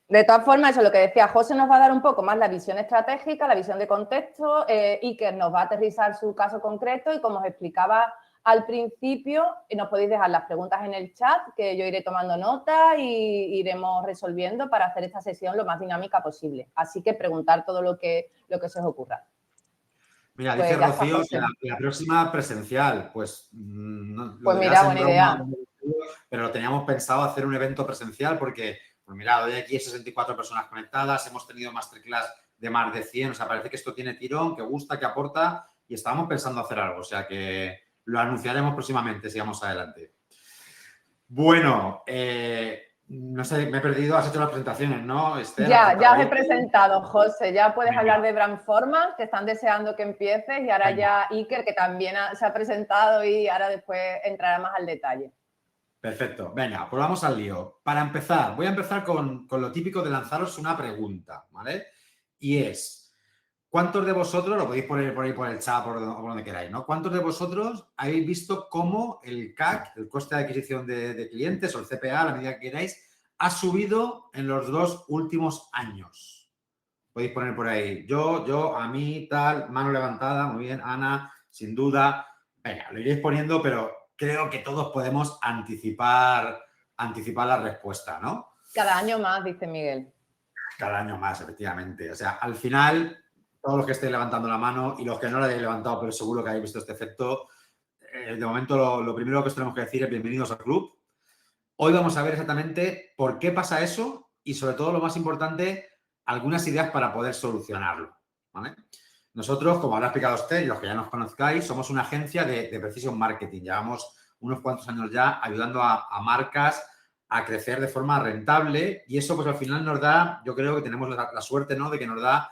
De todas formas, eso es lo que decía José, nos va a dar un poco más la visión estratégica, la visión de contexto, Iker nos va a aterrizar su caso concreto y como os explicaba al principio, nos podéis dejar las preguntas en el chat, que yo iré tomando nota y iremos resolviendo para hacer esta sesión lo más dinámica posible. Así que preguntar todo lo que se os ocurra. Mira, dice Rocío que la próxima presencial, pues pues mira, buena idea. Pero lo teníamos pensado hacer un evento presencial porque, pues mira, hoy aquí hay 64 personas conectadas, hemos tenido masterclass de más de 100, o sea, parece que esto tiene tirón, que gusta, que aporta y estábamos pensando hacer algo, o sea que lo anunciaremos próximamente si vamos adelante. Bueno, no sé, me he perdido, has hecho las presentaciones, ¿no, Esther? Ya os he presentado, José, ya puedes hablar de Brandformance, que están deseando que empieces, y ahora ya Iker, que también se ha presentado y ahora después entrará más al detalle. Perfecto, venga, pues vamos al lío. Para empezar, voy a empezar con lo típico de lanzaros una pregunta, ¿vale? Y es, ¿cuántos de vosotros, lo podéis poner por ahí por el chat o por donde queráis, ¿no? ¿Cuántos de vosotros habéis visto cómo el CAC, el coste de adquisición de clientes o el CPA, a la medida que queráis, ha subido en los 2 últimos años? Podéis poner por ahí, yo, a mí, tal, mano levantada, muy bien, Ana, sin duda. Venga, lo iréis poniendo, pero creo que todos podemos anticipar la respuesta, ¿no? Cada año más, dice Miguel. Cada año más, efectivamente. O sea, al final, todos los que estéis levantando la mano y los que no la hayáis levantado, pero seguro que habéis visto este efecto, de momento lo primero que os tenemos que decir es bienvenidos al club. Hoy vamos a ver exactamente por qué pasa eso y, sobre todo, lo más importante, algunas ideas para poder solucionarlo, ¿vale? Nosotros, como habrá explicado usted y los que ya nos conozcáis, somos una agencia de Precision Marketing. Llevamos unos cuantos años ya ayudando a marcas a crecer de forma rentable y eso, pues, al final nos da, yo creo que tenemos la suerte, ¿no?, de que nos da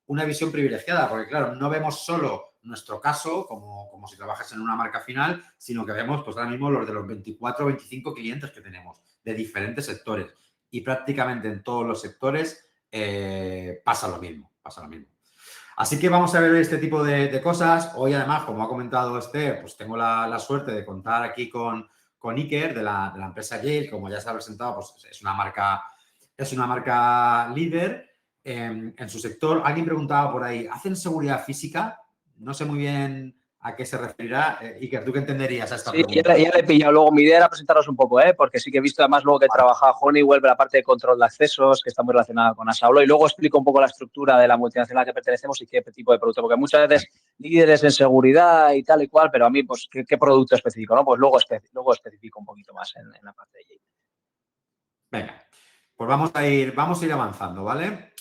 una visión privilegiada, porque, claro, no vemos solo nuestro caso como si trabajas en una marca final, sino que vemos, pues, ahora mismo los de los 24 o 25 clientes que tenemos de diferentes sectores y prácticamente en todos los sectores pasa lo mismo. Así que vamos a ver este tipo de cosas. Hoy, además, como ha comentado Esther, pues tengo la suerte de contar aquí con Iker de la empresa Yale, como ya se ha presentado, pues es una marca líder en su sector. Alguien preguntaba por ahí, ¿hacen seguridad física? No sé muy bien a qué se referirá. Iker, ¿tú qué entenderías a esta pregunta? Ya le he pillado. Luego, mi idea era presentaros un poco, porque sí que he visto además luego que trabaja Honeywell, la parte de control de accesos, que está muy relacionada con Asaolo, y luego explico un poco la estructura de la multinacional a la que pertenecemos y qué tipo de producto, porque muchas veces líderes en seguridad y tal y cual, pero a mí, pues, ¿qué producto específico? ¿No? Pues luego especifico un poquito más en la parte de Yale. Venga, pues vamos a ir avanzando, ¿vale?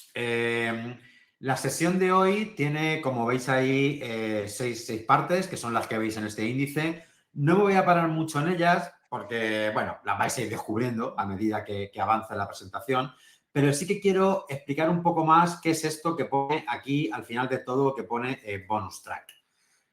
La sesión de hoy tiene, como veis ahí, seis partes, que son las que veis en este índice. No me voy a parar mucho en ellas porque, bueno, las vais a ir descubriendo a medida que avanza la presentación, pero sí que quiero explicar un poco más qué es esto que pone aquí, al final de todo, que pone bonus track.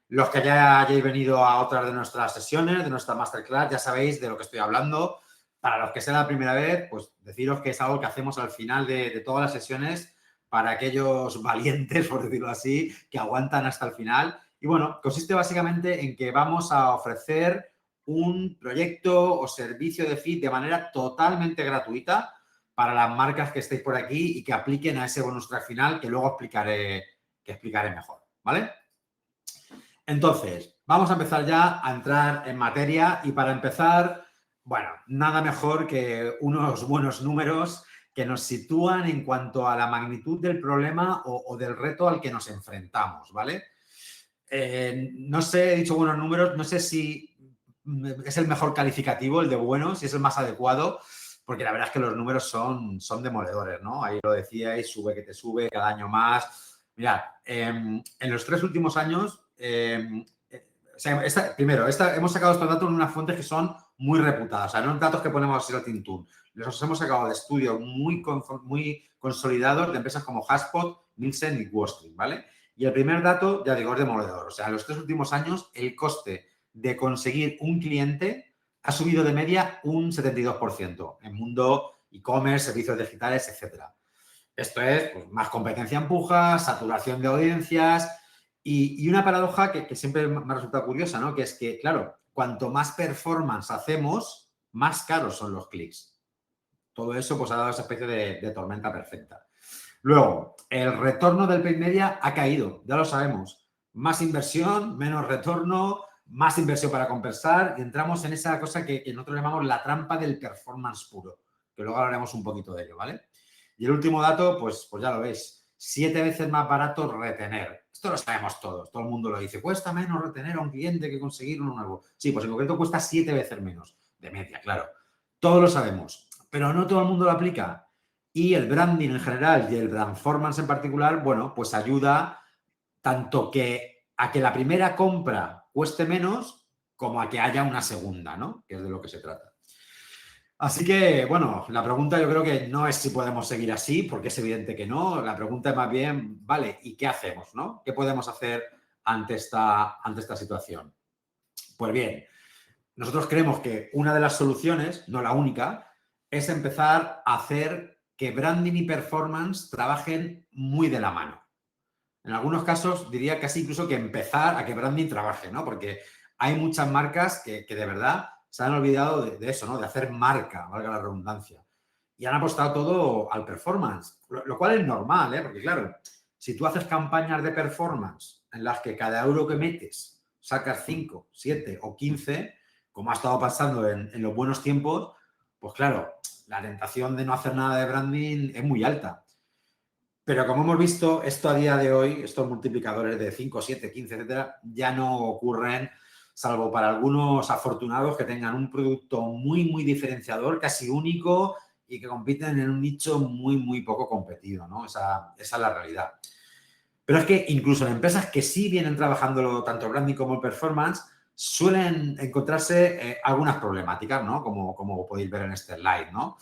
Los que ya hayáis venido a otras de nuestras sesiones, de nuestra masterclass, ya sabéis de lo que estoy hablando. Para los que sea la primera vez, pues deciros que es algo que hacemos al final de todas las sesiones para aquellos valientes, por decirlo así, que aguantan hasta el final. Y bueno, consiste básicamente en que vamos a ofrecer un proyecto o servicio de feed de manera totalmente gratuita para las marcas que estéis por aquí y que apliquen a ese bonus track final que luego explicaré mejor, ¿vale? Entonces, vamos a empezar ya a entrar en materia y para empezar, bueno, nada mejor que unos buenos números que nos sitúan en cuanto a la magnitud del problema o del reto al que nos enfrentamos, ¿vale? No sé, he dicho buenos números, no sé si es el mejor calificativo, el de bueno, si es el más adecuado, porque la verdad es que los números son demoledores, ¿no? Ahí lo decíais, sube que te sube, cada año más. Mirad, en los 3 últimos años, hemos sacado estos datos en unas fuentes que son muy reputadas, o sea, no datos que ponemos así al tintún. Los hemos sacado de estudios muy consolidados de empresas como HubSpot, Nielsen y Wall Street, ¿vale? Y el primer dato, ya digo, es demoledor. O sea, en los 3 últimos años, el coste de conseguir un cliente ha subido de media un 72% en mundo e-commerce, servicios digitales, etcétera. Esto es, pues, más competencia empuja, saturación de audiencias y una paradoja que siempre me ha resultado curiosa, ¿no? Que es que, claro, cuanto más performance hacemos, más caros son los clics. todo eso pues ha dado esa especie de tormenta perfecta. Luego, el retorno del paid media ha caído, ya lo sabemos. Más inversión, menos retorno, más inversión para compensar y entramos en esa cosa que nosotros llamamos la trampa del performance puro, que luego hablaremos un poquito de ello, ¿vale? Y el último dato, pues ya lo veis, 7 veces más barato retener. Esto lo sabemos todos, todo el mundo lo dice. Cuesta menos retener a un cliente que conseguir uno nuevo. Sí, pues en concreto cuesta 7 veces menos, de media, claro. Todos lo sabemos, pero no todo el mundo lo aplica. Y el branding en general y el brandformance en particular, bueno, pues ayuda tanto a que la primera compra cueste menos como a que haya una segunda, ¿no? Que es de lo que se trata. Así que, bueno, la pregunta yo creo que no es si podemos seguir así, porque es evidente que no. La pregunta es más bien, vale, ¿y qué hacemos, no? ¿Qué podemos hacer ante esta situación? Pues bien, nosotros creemos que una de las soluciones, no la única, es empezar a hacer que branding y performance trabajen muy de la mano. En algunos casos diría casi incluso que empezar a que branding trabaje, ¿no? Porque hay muchas marcas que de verdad se han olvidado de eso, ¿no? De hacer marca, valga la redundancia. Y han apostado todo al performance, lo cual es normal, ¿eh? Porque claro, si tú haces campañas de performance en las que cada euro que metes sacas 5, 7 o 15, como ha estado pasando en los buenos tiempos, pues claro, la tentación de no hacer nada de branding es muy alta. Pero como hemos visto, esto a día de hoy, estos multiplicadores de 5, 7, 15, etcétera, ya no ocurren, salvo para algunos afortunados que tengan un producto muy, muy diferenciador, casi único y que compiten en un nicho muy, muy poco competido, ¿no? Esa es la realidad. Pero es que incluso en empresas que sí vienen trabajando tanto el branding como el performance, suelen encontrarse algunas problemáticas, ¿no? Como podéis ver en este slide, ¿no?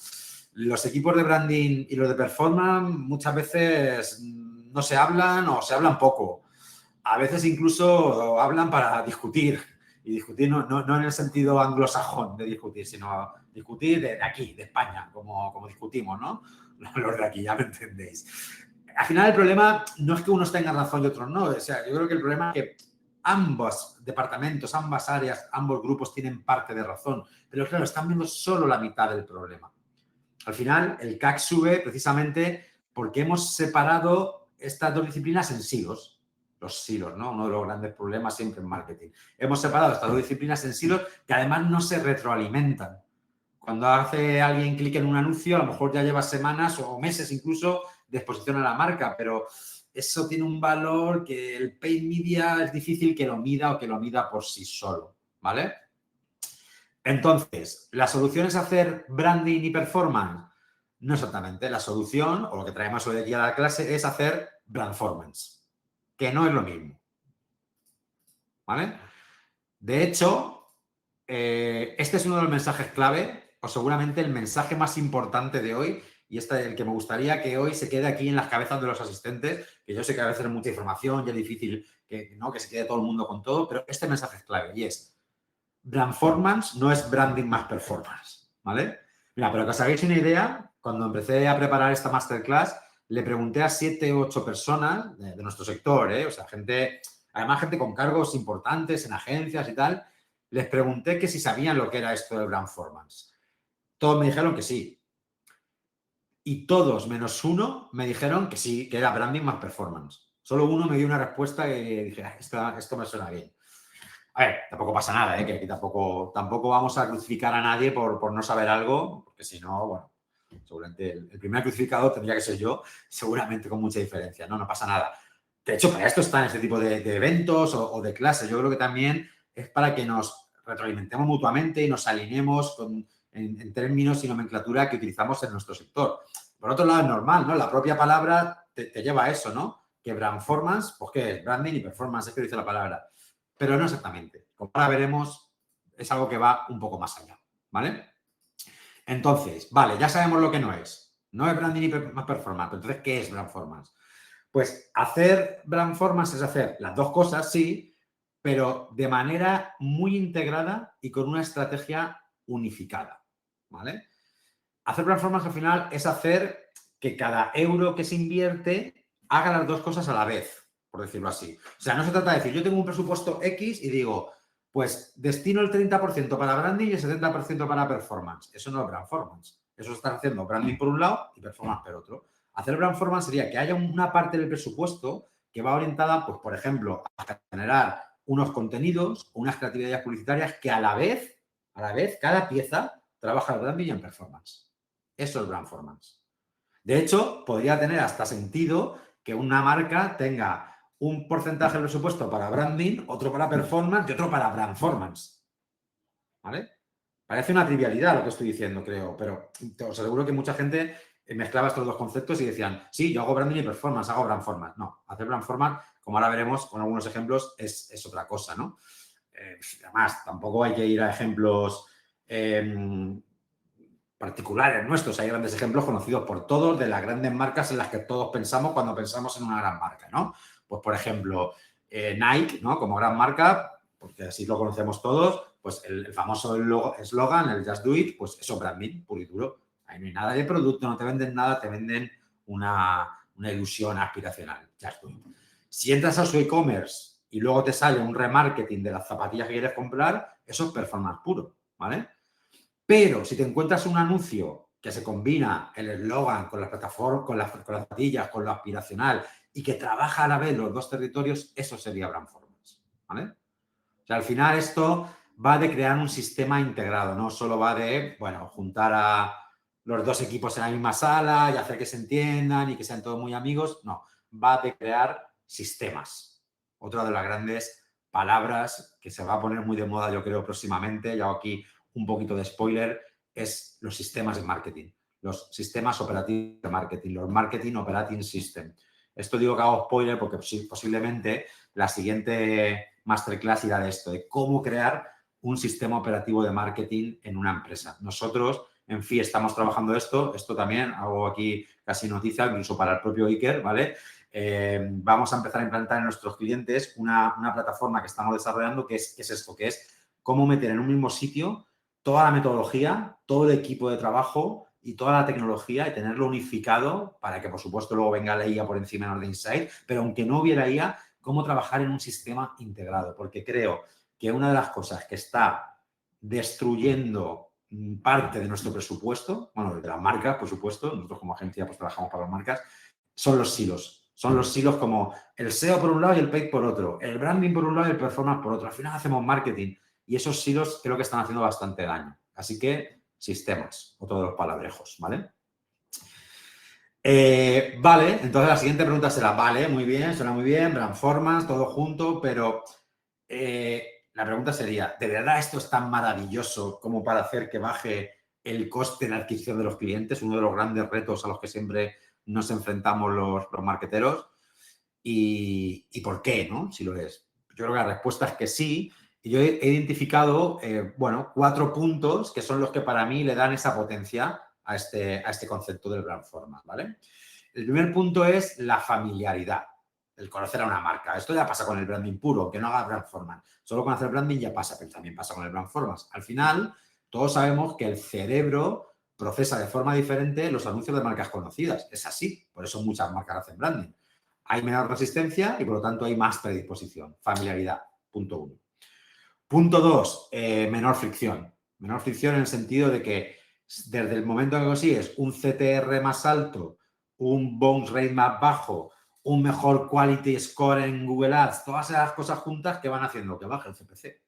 Los equipos de branding y los de performance muchas veces no se hablan o se hablan poco. A veces incluso hablan para discutir. Y discutir no en el sentido anglosajón de discutir, sino discutir de aquí, de España, como discutimos, ¿no? Los de aquí, ya me entendéis. Al final el problema no es que unos tengan razón y otros no. O sea, yo creo que el problema es que ambos departamentos, ambas áreas, ambos grupos tienen parte de razón. Pero claro, están viendo solo la mitad del problema. Al final, el CAC sube precisamente porque hemos separado estas dos disciplinas en silos. Los silos, ¿no? Uno de los grandes problemas siempre en marketing. Hemos separado estas dos disciplinas en silos que además no se retroalimentan. Cuando hace alguien clic en un anuncio, a lo mejor ya lleva semanas o meses incluso de exposición a la marca, pero eso tiene un valor que el paid media es difícil que lo mida o que lo mida por sí solo, ¿vale? Entonces, ¿la solución es hacer branding y performance? No exactamente. La solución, o lo que traemos hoy aquí a la clase, es hacer brandformance, que no es lo mismo. ¿Vale? De hecho, este es uno de los mensajes clave, o seguramente el mensaje más importante de hoy, y este es el que me gustaría que hoy se quede aquí en las cabezas de los asistentes, que yo sé que a veces es mucha información y es difícil que se quede todo el mundo con todo, pero este mensaje es clave y es: brandformance no es branding más performance, ¿vale? Mira, pero que os hagáis una idea, cuando empecé a preparar esta masterclass, le pregunté a 7 u 8 personas de nuestro sector, o sea, además gente con cargos importantes en agencias y tal, les pregunté que si sabían lo que era esto del brandformance. Todos me dijeron que sí. Y todos, menos uno, me dijeron que sí, que era branding más performance. Solo uno me dio una respuesta que dije, esto me suena bien. A ver, tampoco pasa nada, que aquí tampoco vamos a crucificar a nadie por no saber algo, porque si no, bueno, seguramente el primer crucificado tendría que ser yo, seguramente con mucha diferencia, no pasa nada. De hecho, para esto están este tipo de eventos o de clases. Yo creo que también es para que nos retroalimentemos mutuamente y nos alineemos en términos y nomenclatura que utilizamos en nuestro sector. Por otro lado, es normal, ¿no? La propia palabra te lleva a eso, ¿no? Que brandformance, pues ¿qué es? Branding y performance, es que dice la palabra. Pero no exactamente. Como ahora veremos, es algo que va un poco más allá, ¿vale? Entonces, vale, ya sabemos lo que no es. No es branding ni más performance. Entonces, ¿qué es brandformance? Pues hacer brandformance es hacer las dos cosas, sí, pero de manera muy integrada y con una estrategia unificada, ¿vale? Hacer brandformance al final es hacer que cada euro que se invierte haga las dos cosas a la vez, por decirlo así. O sea, no se trata de decir, yo tengo un presupuesto X y digo, pues destino el 30% para branding y el 70% para performance. Eso no es brandformance. Eso estás haciendo branding por un lado y performance por otro. Hacer brandformance sería que haya una parte del presupuesto que va orientada, pues, por ejemplo, a generar unos contenidos o unas creatividades publicitarias que a la vez, cada pieza trabaja el branding y en performance. Eso es brandformance. De hecho, podría tener hasta sentido que una marca tenga un porcentaje del presupuesto para branding, otro para performance y otro para brandformance. ¿Vale? Parece una trivialidad lo que estoy diciendo, creo, pero os aseguro que mucha gente mezclaba estos dos conceptos y decían, sí, yo hago branding y performance, hago brandformance. No, hacer brandformance, como ahora veremos con algunos ejemplos, es otra cosa, ¿no? Además, tampoco hay que ir a ejemplos particulares nuestros. Hay grandes ejemplos conocidos por todos de las grandes marcas en las que todos pensamos cuando pensamos en una gran marca, ¿no? Pues, por ejemplo, Nike, ¿no? Como gran marca, porque así lo conocemos todos, pues el famoso eslogan, el Just Do It, pues eso, branding, puro y duro. Ahí no hay nada de producto, no te venden nada, te venden una ilusión aspiracional. Just Do It. Si entras a su e-commerce y luego te sale un remarketing de las zapatillas que quieres comprar, eso es performance puro, ¿vale? Pero si te encuentras un anuncio que se combina el eslogan con las plataformas, con las zapatillas, con lo aspiracional y que trabaja a la vez los dos territorios, eso sería brandformance, ¿vale? O sea, al final esto va de crear un sistema integrado, no solo va de, bueno, juntar a los dos equipos en la misma sala y hacer que se entiendan y que sean todos muy amigos, no, va de crear sistemas. Otra de las grandes palabras que se va a poner muy de moda, yo creo, próximamente, ya aquí un poquito de spoiler, es los sistemas de marketing, los sistemas operativos de marketing, los marketing operating system. Esto digo que hago spoiler porque posiblemente la siguiente masterclass irá de esto, de cómo crear un sistema operativo de marketing en una empresa. Nosotros, en FI, estamos trabajando esto también hago aquí casi noticia, incluso para el propio Iker, ¿vale? Vamos a empezar a implantar en nuestros clientes una plataforma que estamos desarrollando que es esto, que es cómo meter en un mismo sitio toda la metodología, todo el equipo de trabajo y toda la tecnología y tenerlo unificado para que, por supuesto, luego venga la IA por encima en Orden Insight, pero aunque no hubiera IA, cómo trabajar en un sistema integrado, porque creo que una de las cosas que está destruyendo parte de nuestro presupuesto, bueno, de las marcas, por supuesto, nosotros como agencia pues trabajamos para las marcas, son los silos. Son los silos como el SEO por un lado y el paid por otro, el branding por un lado y el performance por otro. Al final hacemos marketing y esos silos creo que están haciendo bastante daño. Así que sistemas, otro de los palabrejos, ¿vale? Vale, entonces la siguiente pregunta será, vale, muy bien, suena muy bien, brandformance, todo junto, pero la pregunta sería, ¿de verdad esto es tan maravilloso como para hacer que baje el coste de adquisición de los clientes? Uno de los grandes retos a los que siempre nos enfrentamos los marketeros. ¿Y por qué, no? Si lo es. Yo creo que la respuesta es que sí. Y yo he identificado, bueno, 4 puntos que son los que para mí le dan esa potencia a este concepto del brandformance, ¿vale? El primer punto es la familiaridad, el conocer a una marca. Esto ya pasa con el branding puro, que no haga brandformance. Solo con hacer branding ya pasa, pero también pasa con el brandformance. Al final, todos sabemos que el cerebro procesa de forma diferente los anuncios de marcas conocidas. Es así, por eso muchas marcas hacen branding. Hay menor resistencia y, por lo tanto, hay más predisposición. Familiaridad, punto 1. Punto 2, menor fricción. Menor fricción en el sentido de que desde el momento en que consigues un CTR más alto, un bounce rate más bajo, un mejor quality score en Google Ads, todas esas cosas juntas que van haciendo que baje el CPC.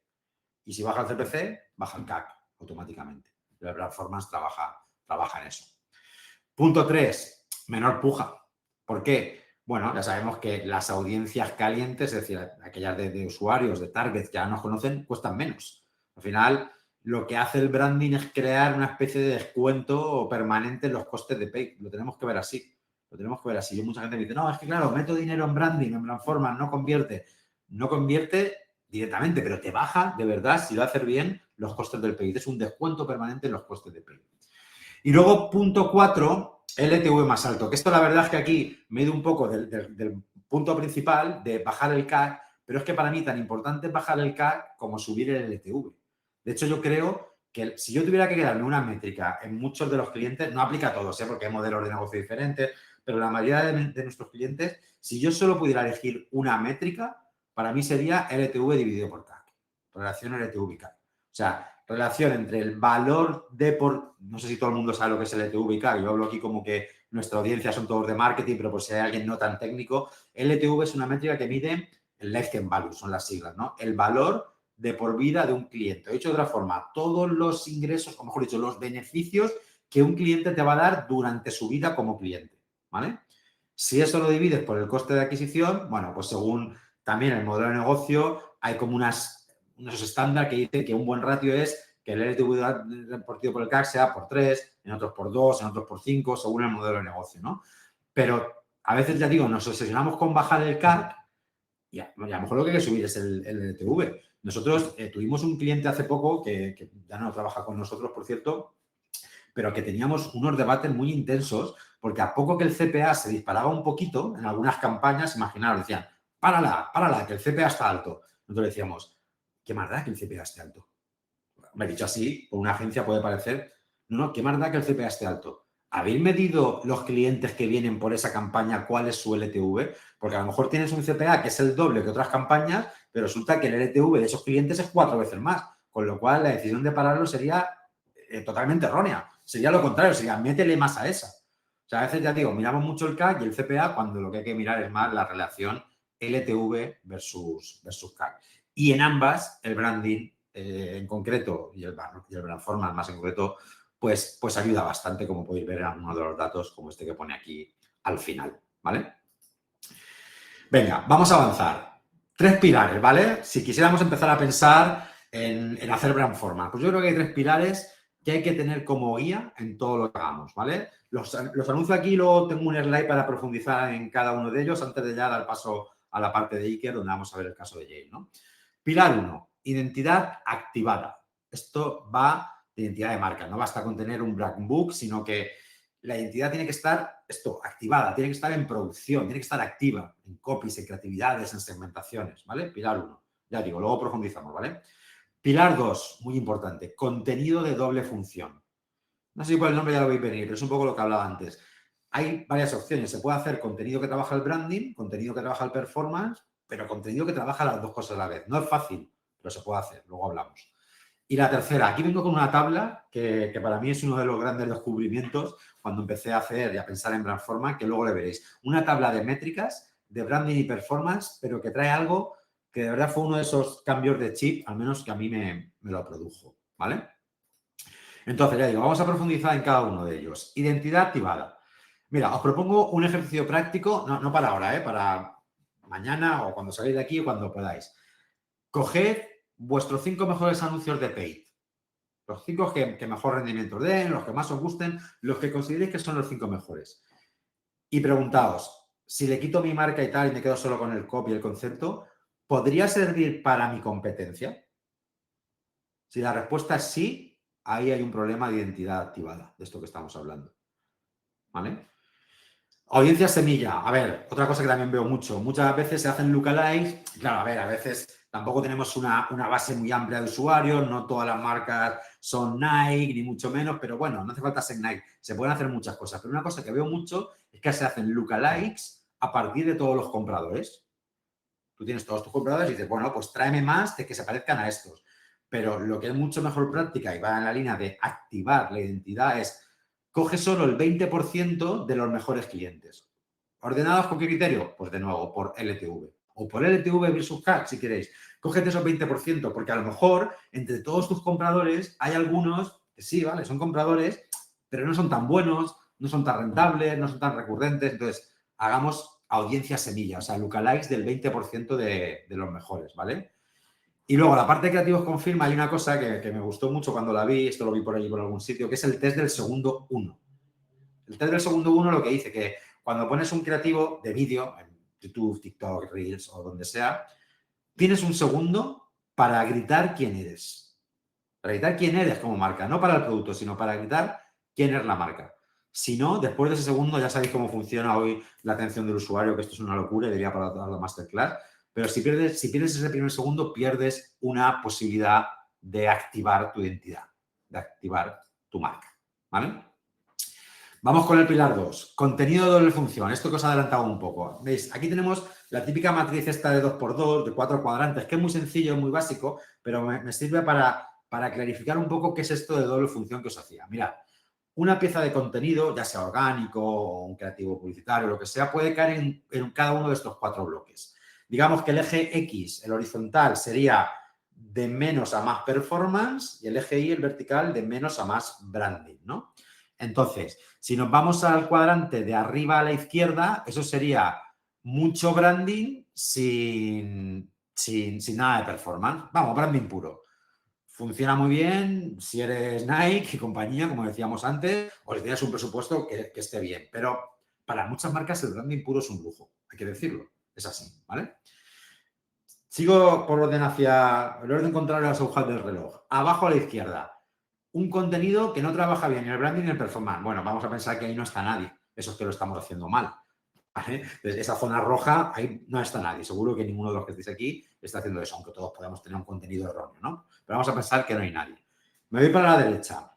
Y si baja el CPC, baja el CAC automáticamente. La performance trabaja en eso. Punto 3, menor puja. ¿Por qué? Bueno, ya sabemos que las audiencias calientes, es decir, aquellas de usuarios, de targets que ya nos conocen, cuestan menos. Al final, lo que hace el branding es crear una especie de descuento permanente en los costes de paid. Lo tenemos que ver así. Lo tenemos que ver así. Y mucha gente me dice, no, es que claro, meto dinero en branding, en brandformance, no convierte. No convierte directamente, pero te baja, de verdad, si lo haces bien, los costes del paid. Es un descuento permanente en los costes de paid. Y luego, punto 4, LTV más alto. Que esto la verdad es que aquí me he ido un poco del punto principal de bajar el CAC, pero es que para mí tan importante es bajar el CAC como subir el LTV. De hecho, yo creo que si yo tuviera que quedarme una métrica en muchos de los clientes, no aplica a todos, porque hay modelos de negocio diferentes, pero la mayoría de nuestros clientes, si yo solo pudiera elegir una métrica, para mí sería LTV dividido por CAC. Relación LTV-CAC. O sea, relación entre el valor de por... No sé si todo el mundo sabe lo que es el LTV y CAC. Yo hablo aquí como que nuestra audiencia son todos de marketing, pero por si hay alguien no tan técnico, LTV es una métrica que mide el lifetime value, son las siglas, ¿no? El valor de por vida de un cliente. Dicho de otra forma, todos los ingresos, o mejor dicho, los beneficios que un cliente te va a dar durante su vida como cliente, ¿vale? Si eso lo divides por el coste de adquisición, bueno, pues según también el modelo de negocio, hay como unos estándar que dicen que un buen ratio es que el LTV repartido por el CAC sea por 3, en otros por 2, en otros por 5, según el modelo de negocio, ¿no? Pero a veces, ya digo, nos obsesionamos con bajar el CAC y a lo mejor lo que hay que subir es el LTV. Nosotros tuvimos un cliente hace poco que ya no trabaja con nosotros, por cierto, pero que teníamos unos debates muy intensos porque a poco que el CPA se disparaba un poquito en algunas campañas, imaginaros, decían, párala, que el CPA está alto. Nosotros decíamos, ¿qué más da que el CPA esté alto? Me he dicho así, por una agencia puede parecer, no, ¿qué más da que el CPA esté alto? ¿Habéis medido los clientes que vienen por esa campaña cuál es su LTV? Porque a lo mejor tienes un CPA que es el doble que otras campañas, pero resulta que el LTV de esos clientes es 4 veces más, con lo cual la decisión de pararlo sería totalmente errónea. Sería lo contrario, sería métele más a esa. O sea, a veces ya digo, miramos mucho el CAC y el CPA cuando lo que hay que mirar es más la relación LTV versus CAC. Y en ambas, el branding en concreto y el brand format más en concreto, pues ayuda bastante, como podéis ver en algunos de los datos como este que pone aquí al final, ¿vale? Venga, vamos a avanzar. 3 pilares, ¿vale? Si quisiéramos empezar a pensar en hacer brand format, pues yo creo que hay 3 pilares que hay que tener como guía en todo lo que hagamos, ¿vale? Los anuncio aquí, luego tengo un slide para profundizar en cada uno de ellos antes de ya dar paso a la parte de Iker, donde vamos a ver el caso de Yale, ¿no? Pilar 1, identidad activada. Esto va de identidad de marca, no basta con tener un brand book, sino que la identidad tiene que estar activada, tiene que estar en producción, tiene que estar activa en copies, en creatividades, en segmentaciones, ¿vale? Pilar 1. Ya digo, luego profundizamos, ¿vale? Pilar 2, muy importante, contenido de doble función. No sé si por el nombre ya lo veis venir, pero es un poco lo que hablaba antes. Hay varias opciones. Se puede hacer contenido que trabaja el branding, contenido que trabaja el performance, pero contenido que trabaja las dos cosas a la vez. No es fácil, pero se puede hacer. Luego hablamos. Y la tercera, aquí vengo con una tabla que para mí es uno de los grandes descubrimientos cuando empecé a hacer y a pensar en brand format, que luego le veréis. Una tabla de métricas de branding y performance, pero que trae algo que de verdad fue uno de esos cambios de chip, al menos que a mí me lo produjo, ¿vale? Entonces, ya digo, vamos a profundizar en cada uno de ellos. Identidad activada. Mira, os propongo un ejercicio práctico, no para ahora, para mañana o cuando salgáis de aquí o cuando podáis. Coged vuestros 5 mejores anuncios de paid. Los 5 que mejor rendimiento den, los que más os gusten, los que consideréis que son los 5 mejores. Y preguntaos, si le quito mi marca y tal y me quedo solo con el copy y el concepto, ¿podría servir para mi competencia? Si la respuesta es sí, ahí hay un problema de identidad activada, de esto que estamos hablando. ¿Vale? Audiencia semilla. A ver, otra cosa que también veo mucho. Muchas veces se hacen lookalikes. Claro, a ver, a veces tampoco tenemos una base muy amplia de usuarios. No todas las marcas son Nike, ni mucho menos. Pero bueno, no hace falta ser Nike. Se pueden hacer muchas cosas. Pero una cosa que veo mucho es que se hacen lookalikes a partir de todos los compradores. Tú tienes todos tus compradores y dices, bueno, pues tráeme más de que se parezcan a estos. Pero lo que es mucho mejor práctica y va en la línea de activar la identidad es coge solo el 20% de los mejores clientes. ¿Ordenados con qué criterio? Pues de nuevo, por LTV. O por LTV versus CAC, si queréis. Cógete esos 20%, porque a lo mejor entre todos tus compradores hay algunos que sí, ¿vale? Son compradores, pero no son tan buenos, no son tan rentables, no son tan recurrentes. Entonces, hagamos audiencia semilla, o sea, lookalikes del 20% de los mejores, ¿vale? Y luego, la parte de creativos confirma, hay una cosa que me gustó mucho cuando la vi, esto lo vi por allí por algún sitio, que es el test del segundo 1. El test del segundo 1 lo que dice que cuando pones un creativo de vídeo, en YouTube, TikTok, Reels o donde sea, tienes un segundo para gritar quién eres. Para gritar quién eres como marca, no para el producto, sino para gritar quién es la marca. Si no, después de ese segundo ya sabéis cómo funciona hoy la atención del usuario, que esto es una locura y diría para la masterclass. Pero si pierdes ese primer segundo, pierdes una posibilidad de activar tu identidad, de activar tu marca, ¿vale? Vamos con el pilar 2, contenido de doble función. Esto que os he adelantado un poco. ¿Veis? Aquí tenemos la típica matriz esta de 2x2, de 4 cuadrantes, que es muy sencillo, muy básico, pero me sirve para para clarificar un poco qué es esto de doble función que os hacía. Mirad, una pieza de contenido, ya sea orgánico o un creativo publicitario, lo que sea, puede caer en cada uno de estos 4 bloques. Digamos que el eje X, el horizontal, sería de menos a más performance y el eje Y, el vertical, de menos a más branding, ¿no? Entonces, si nos vamos al cuadrante de arriba a la izquierda, eso sería mucho branding sin nada de performance. Vamos, branding puro. Funciona muy bien si eres Nike y compañía, como decíamos antes, o si tienes un presupuesto que esté bien. Pero para muchas marcas el branding puro es un lujo, hay que decirlo. Es así, ¿vale? Sigo por orden hacia el orden contrario a las agujas del reloj. Abajo a la izquierda, un contenido que no trabaja bien ni el branding ni el performance. Bueno, vamos a pensar que ahí no está nadie. Eso es que lo estamos haciendo mal. ¿Vale? Esa zona roja, ahí no está nadie. Seguro que ninguno de los que estáis aquí está haciendo eso, aunque todos podamos tener un contenido erróneo, ¿no? Pero vamos a pensar que no hay nadie. Me voy para la derecha.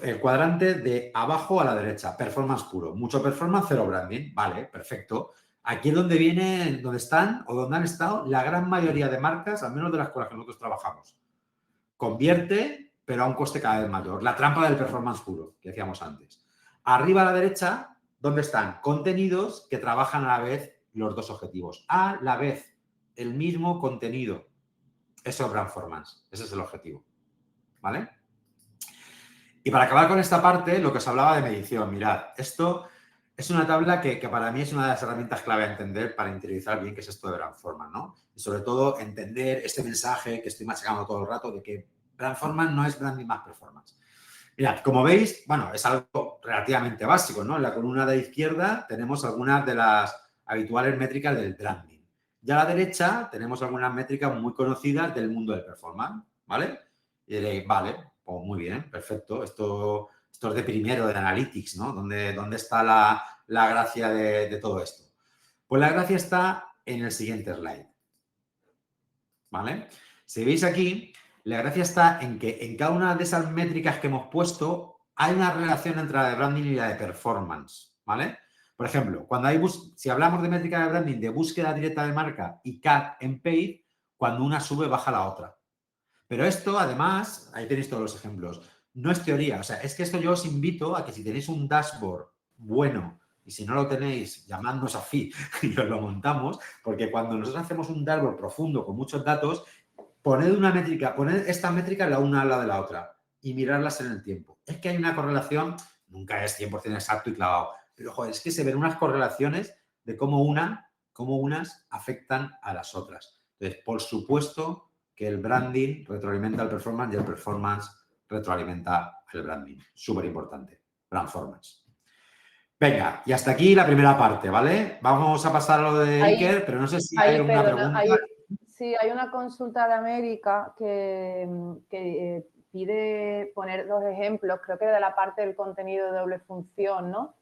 El cuadrante de abajo a la derecha. Performance puro. Mucho performance, cero branding. Vale, perfecto. Aquí es donde viene, donde están o donde han estado la gran mayoría de marcas, al menos de las con las que nosotros trabajamos. Convierte, pero a un coste cada vez mayor. La trampa del performance puro, que decíamos antes. Arriba a la derecha, ¿dónde están? Contenidos que trabajan a la vez los dos objetivos. A la vez, el mismo contenido. Eso es Brandformance. Ese es el objetivo. ¿Vale? Y para acabar con esta parte, lo que os hablaba de medición. Mirad, esto es una tabla que para mí es una de las herramientas clave a entender para interiorizar bien qué es esto de Brandformance, ¿no? Y sobre todo entender este mensaje que estoy machacando todo el rato de que Brandformance no es branding más performance. Mirad, como veis, bueno, es algo relativamente básico, ¿no? En la columna de la izquierda tenemos algunas de las habituales métricas del branding. Y a la derecha tenemos algunas métricas muy conocidas del mundo del performance, ¿vale? Y diréis, vale, pues muy bien, perfecto. Esto es de primero, de Analytics, ¿no? ¿Dónde está la gracia de todo esto? Pues la gracia está en el siguiente slide, ¿vale? Si veis aquí, la gracia está en que en cada una de esas métricas que hemos puesto hay una relación entre la de branding y la de performance, ¿vale? Por ejemplo, si hablamos de métrica de branding de búsqueda directa de marca y CAC en paid, cuando una sube, baja la otra. Pero esto, además, ahí tenéis todos los ejemplos, no es teoría. O sea, es que esto yo os invito a que si tenéis un dashboard bueno y si no lo tenéis, llamadnos a FI y os lo montamos, porque cuando nosotros hacemos un dashboard profundo con muchos datos, poned esta métrica la una al lado de la otra y mirarlas en el tiempo. Es que hay una correlación, nunca es 100% exacto y clavado, pero joder, es que se ven unas correlaciones de cómo unas afectan a las otras. Entonces, por supuesto que el branding retroalimenta al performance y el performance retroalimenta al branding. Súper importante. Brandformance. Venga, y hasta aquí la primera parte, ¿vale? Vamos a pasar a lo de Iker, pero no sé si hay alguna pregunta. Sí, hay una consulta de América que pide poner 2 ejemplos, creo que de la parte del contenido de doble función, ¿no?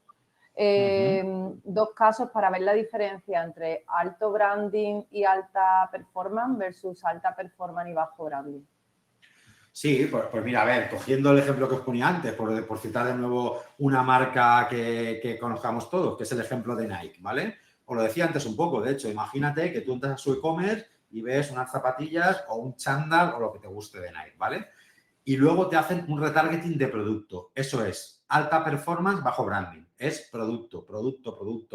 2 casos para ver la diferencia entre alto branding y alta performance versus alta performance y bajo branding. Sí, pues mira, a ver, cogiendo el ejemplo que os ponía antes, por citar de nuevo una marca que conozcamos todos, que es el ejemplo de Nike, ¿vale? Os lo decía antes un poco, de hecho, imagínate que tú entras a su e-commerce y ves unas zapatillas o un chándal o lo que te guste de Nike, ¿vale? Y luego te hacen un retargeting de producto. Eso es alta performance, bajo branding. Es producto,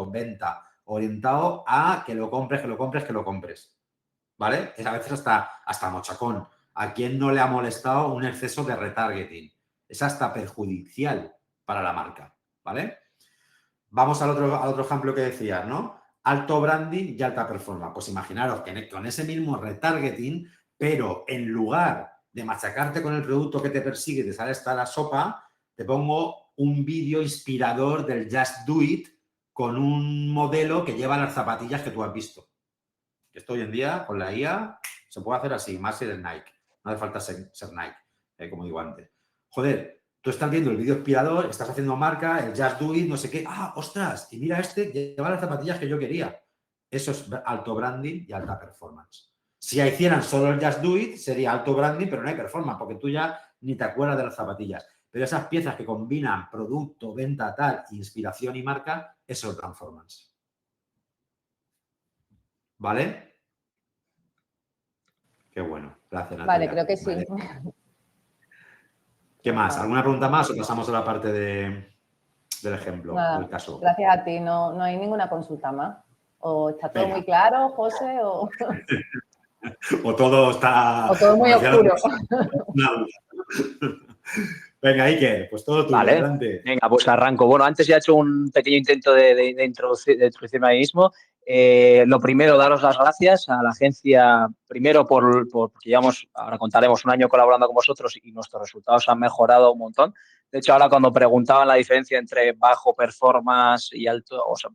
venta, orientado a que lo compres, ¿vale? Es a veces hasta mochacón. ¿A quién no le ha molestado un exceso de retargeting? Es hasta perjudicial para la marca, ¿vale? Vamos al otro ejemplo que decías, ¿no? Alto branding y alta performance. Pues imaginaros que con ese mismo retargeting, pero en lugar de machacarte con el producto que te persigue y te sale hasta la sopa, te pongo un vídeo inspirador del Just Do It con un modelo que lleva las zapatillas que tú has visto. Esto hoy en día, con la IA, se puede hacer así, más si eres Nike. No hace falta ser Nike, como digo antes. Joder, tú estás viendo el vídeo inspirador, estás haciendo marca, el Just Do It, no sé qué. ¡Ah, ostras! Y mira lleva las zapatillas que yo quería. Eso es alto branding y alta performance. Si hicieran solo el Just Do It, sería alto branding, pero no hay performance, porque tú ya ni te acuerdas de las zapatillas. Pero esas piezas que combinan producto, venta, tal, inspiración y marca, eso es performance. ¿Vale? Qué bueno. Gracias, Natalia. Vale, creo que sí. ¿Qué más? Vale. ¿Alguna pregunta más o pasamos a la parte del ejemplo, Nada, del caso? gracias a ti. No hay ninguna consulta más. ¿O está todo Venga. muy claro, José? ¿O O todo está... todo muy como decía la oscuro? Venga, Iker, pues todo tuyo, Vale, adelante. venga, pues arranco. Bueno, antes ya he hecho un pequeño intento de introducirme a mí mismo. Lo primero, daros las gracias a la agencia, primero porque llevamos, ahora contaremos, un año colaborando con vosotros y nuestros resultados han mejorado un montón. De hecho, ahora cuando preguntaban la diferencia entre bajo performance y alto, o sea,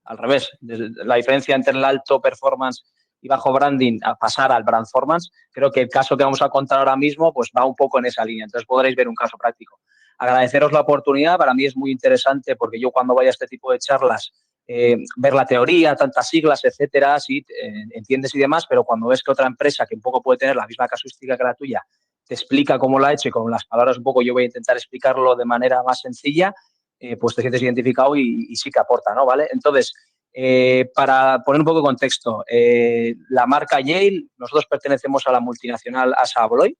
al revés, la diferencia entre el alto performance y bajo branding a pasar al brandformance, creo que el caso que vamos a contar ahora mismo pues va un poco en esa línea. Entonces podréis ver un caso práctico. Agradeceros la oportunidad, para mí es muy interesante porque yo cuando vaya a este tipo de charlas, ver la teoría, tantas siglas, etcétera, sí, entiendes y demás, pero cuando ves que otra empresa que un poco puede tener la misma casuística que la tuya te explica cómo lo ha hecho y con las palabras un poco yo voy a intentar explicarlo de manera más sencilla, pues te sientes identificado y sí que aporta, ¿no? ¿Vale? Entonces, para poner un poco de contexto, la marca Yale, nosotros pertenecemos a la multinacional ASA Abloy.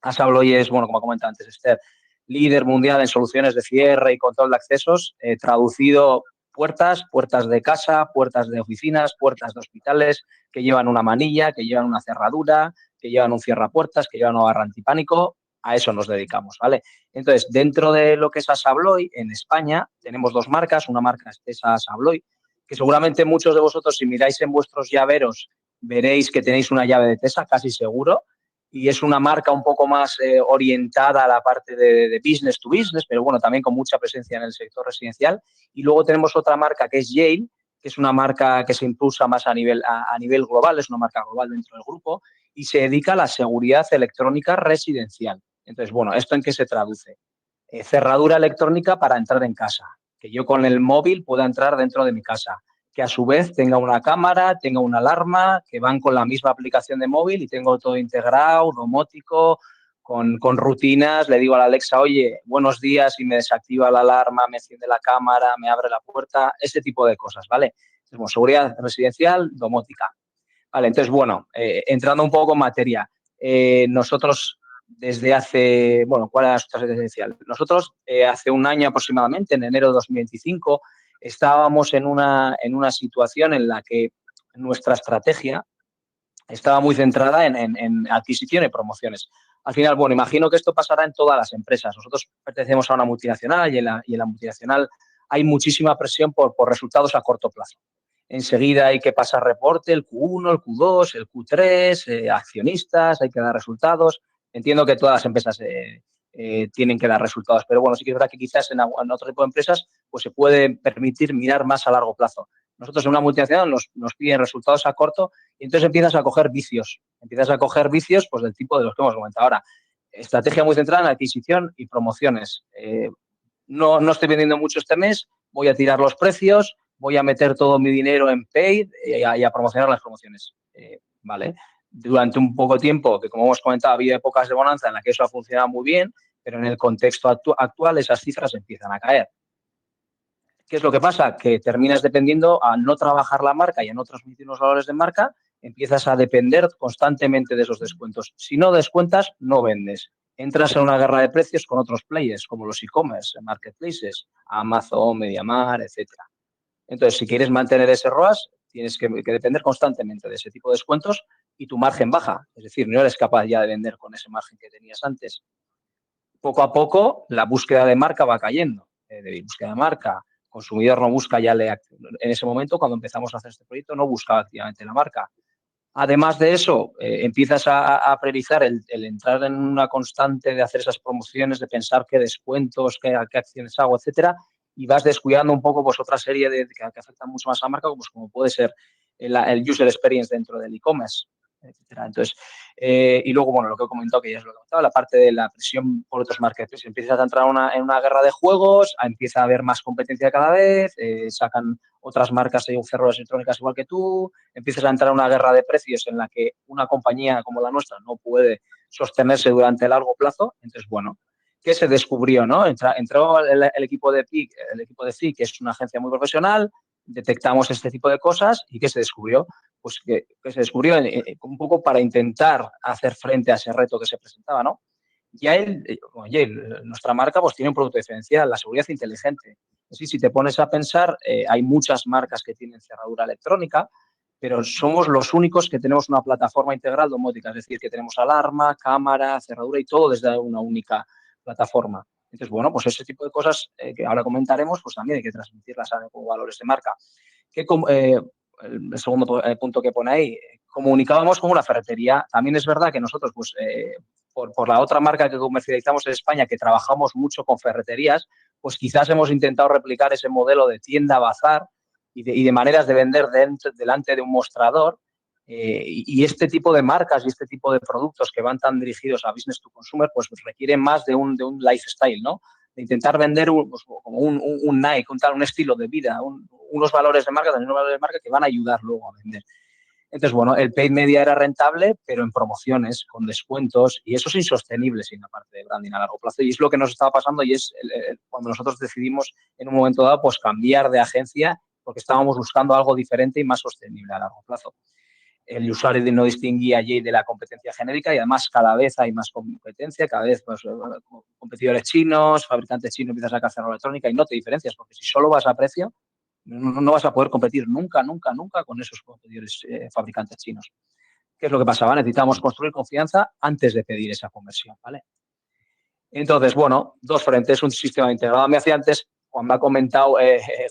ASA Abloy es, bueno, como comentaba antes Esther, líder mundial en soluciones de cierre y control de accesos, traducido puertas de casa, puertas de oficinas, puertas de hospitales, que llevan una manilla, que llevan una cerradura, que llevan un cierrapuertas, que llevan un alarma antipánico. A eso nos dedicamos, ¿vale? Entonces, dentro de lo que es ASA Abloy, en España tenemos dos marcas. Una marca es ASA Abloy, que seguramente muchos de vosotros, si miráis en vuestros llaveros, veréis que tenéis una llave de Tesa, casi seguro, y es una marca un poco más orientada a la parte de business to business, pero bueno, también con mucha presencia en el sector residencial. Y luego tenemos otra marca que es Yale, que es una marca que se impulsa más a nivel global, es una marca global dentro del grupo y se dedica a la seguridad electrónica residencial. Entonces, bueno, ¿esto en qué se traduce? Cerradura electrónica para entrar en casa, que yo con el móvil pueda entrar dentro de mi casa, que a su vez tenga una cámara, tenga una alarma, que van con la misma aplicación de móvil y tengo todo integrado, domótico, con rutinas. Le digo a la Alexa, oye, buenos días, y me desactiva la alarma, me enciende la cámara, me abre la puerta, ese tipo de cosas, ¿vale? Entonces, seguridad residencial, domótica. Vale, entonces, bueno, entrando un poco en materia, nosotros desde hace, bueno, ¿cuál es la situación residencial? Nosotros hace un año aproximadamente, en enero de 2025, estábamos en una situación en la que nuestra estrategia estaba muy centrada en adquisición y promociones. Al final, bueno, imagino que esto pasará en todas las empresas. Nosotros pertenecemos a una multinacional y en la multinacional hay muchísima presión por resultados a corto plazo. Enseguida hay que pasar reporte, el Q1, el Q2, el Q3, accionistas, hay que dar resultados. Entiendo que todas las empresas tienen que dar resultados, pero bueno, sí que es verdad que quizás en otro tipo de empresas pues se puede permitir mirar más a largo plazo. Nosotros en una multinacional nos piden resultados a corto y entonces empiezas a coger vicios. Empiezas a coger vicios pues, del tipo de los que hemos comentado ahora. Estrategia muy centrada en adquisición y promociones. No estoy vendiendo mucho este mes, voy a tirar los precios, voy a meter todo mi dinero en paid y a promocionar las promociones. ¿Vale? Durante un poco de tiempo, que como hemos comentado, había épocas de bonanza en las que eso ha funcionado muy bien, pero en el contexto actual esas cifras empiezan a caer. ¿Qué es lo que pasa? Que terminas dependiendo, al no trabajar la marca y a no transmitir los valores de marca, empiezas a depender constantemente de esos descuentos. Si no descuentas, no vendes. Entras en una guerra de precios con otros players, como los e-commerce, marketplaces, Amazon, MediaMarkt, etcétera. Entonces, si quieres mantener ese ROAS, tienes que depender constantemente de ese tipo de descuentos y tu margen baja. Es decir, no eres capaz ya de vender con ese margen que tenías antes. Poco a poco, la búsqueda de marca va cayendo. De búsqueda de marca, consumidor no busca ya, en ese momento, cuando empezamos a hacer este proyecto, no buscaba activamente la marca. Además de eso, empiezas a priorizar el entrar en una constante de hacer esas promociones, de pensar qué descuentos, qué acciones hago, etcétera, y vas descuidando un poco pues otra serie que afectan mucho más a la marca, pues, como puede ser el user experience dentro del e-commerce, etcétera. Entonces, y luego, bueno, lo que he comentado, que ya es lo que he comentado, la parte de la presión por otros marketplaces. Empiezas a entrar en una guerra de juegos, empieza a haber más competencia cada vez, sacan otras marcas de cerraduras electrónicas igual que tú, empiezas a entrar en una guerra de precios en la que una compañía como la nuestra no puede sostenerse durante largo plazo. Entonces, bueno, ¿qué se descubrió? ¿No? Entró el equipo de PIC, el equipo de FIC, que es una agencia muy profesional, detectamos este tipo de cosas y ¿qué se descubrió? Pues que se descubrió un poco para intentar hacer frente a ese reto que se presentaba, ¿no? Nuestra marca pues tiene un producto diferencial, la seguridad inteligente. Así, si te pones a pensar, hay muchas marcas que tienen cerradura electrónica, pero somos los únicos que tenemos una plataforma integral domótica, es decir, que tenemos alarma, cámara, cerradura y todo desde una única plataforma. Entonces, bueno, pues ese tipo de cosas que ahora comentaremos, pues también hay que transmitirlas como valores de marca. El segundo punto que pone ahí, comunicábamos como una ferretería. También es verdad que nosotros, pues, por la otra marca que comercializamos en España, que trabajamos mucho con ferreterías, pues quizás hemos intentado replicar ese modelo de tienda-bazar y de maneras de vender delante de un mostrador. Y este tipo de marcas y este tipo de productos que van tan dirigidos a business to consumer, pues requieren más de un lifestyle, ¿no? De intentar vender como un Nike, un estilo de vida, unos valores de marca, también unos valores de marca que van a ayudar luego a vender. Entonces, bueno, el paid media era rentable, pero en promociones, con descuentos, y eso es insostenible sin la parte de branding a largo plazo. Y es lo que nos estaba pasando y es cuando nosotros decidimos en un momento dado pues cambiar de agencia porque estábamos buscando algo diferente y más sostenible a largo plazo. El usuario no distinguía allí de la competencia genérica y además cada vez hay más competencia, cada vez pues, competidores chinos, fabricantes chinos empiezan a sacar cerradura electrónica y no te diferencias porque si solo vas a precio no vas a poder competir nunca con esos competidores fabricantes chinos. ¿Qué es lo que pasaba? Necesitamos construir confianza antes de pedir esa conversión, ¿vale? Entonces, bueno, dos frentes, un sistema integrado. Me hacía antes, cuando ha comentado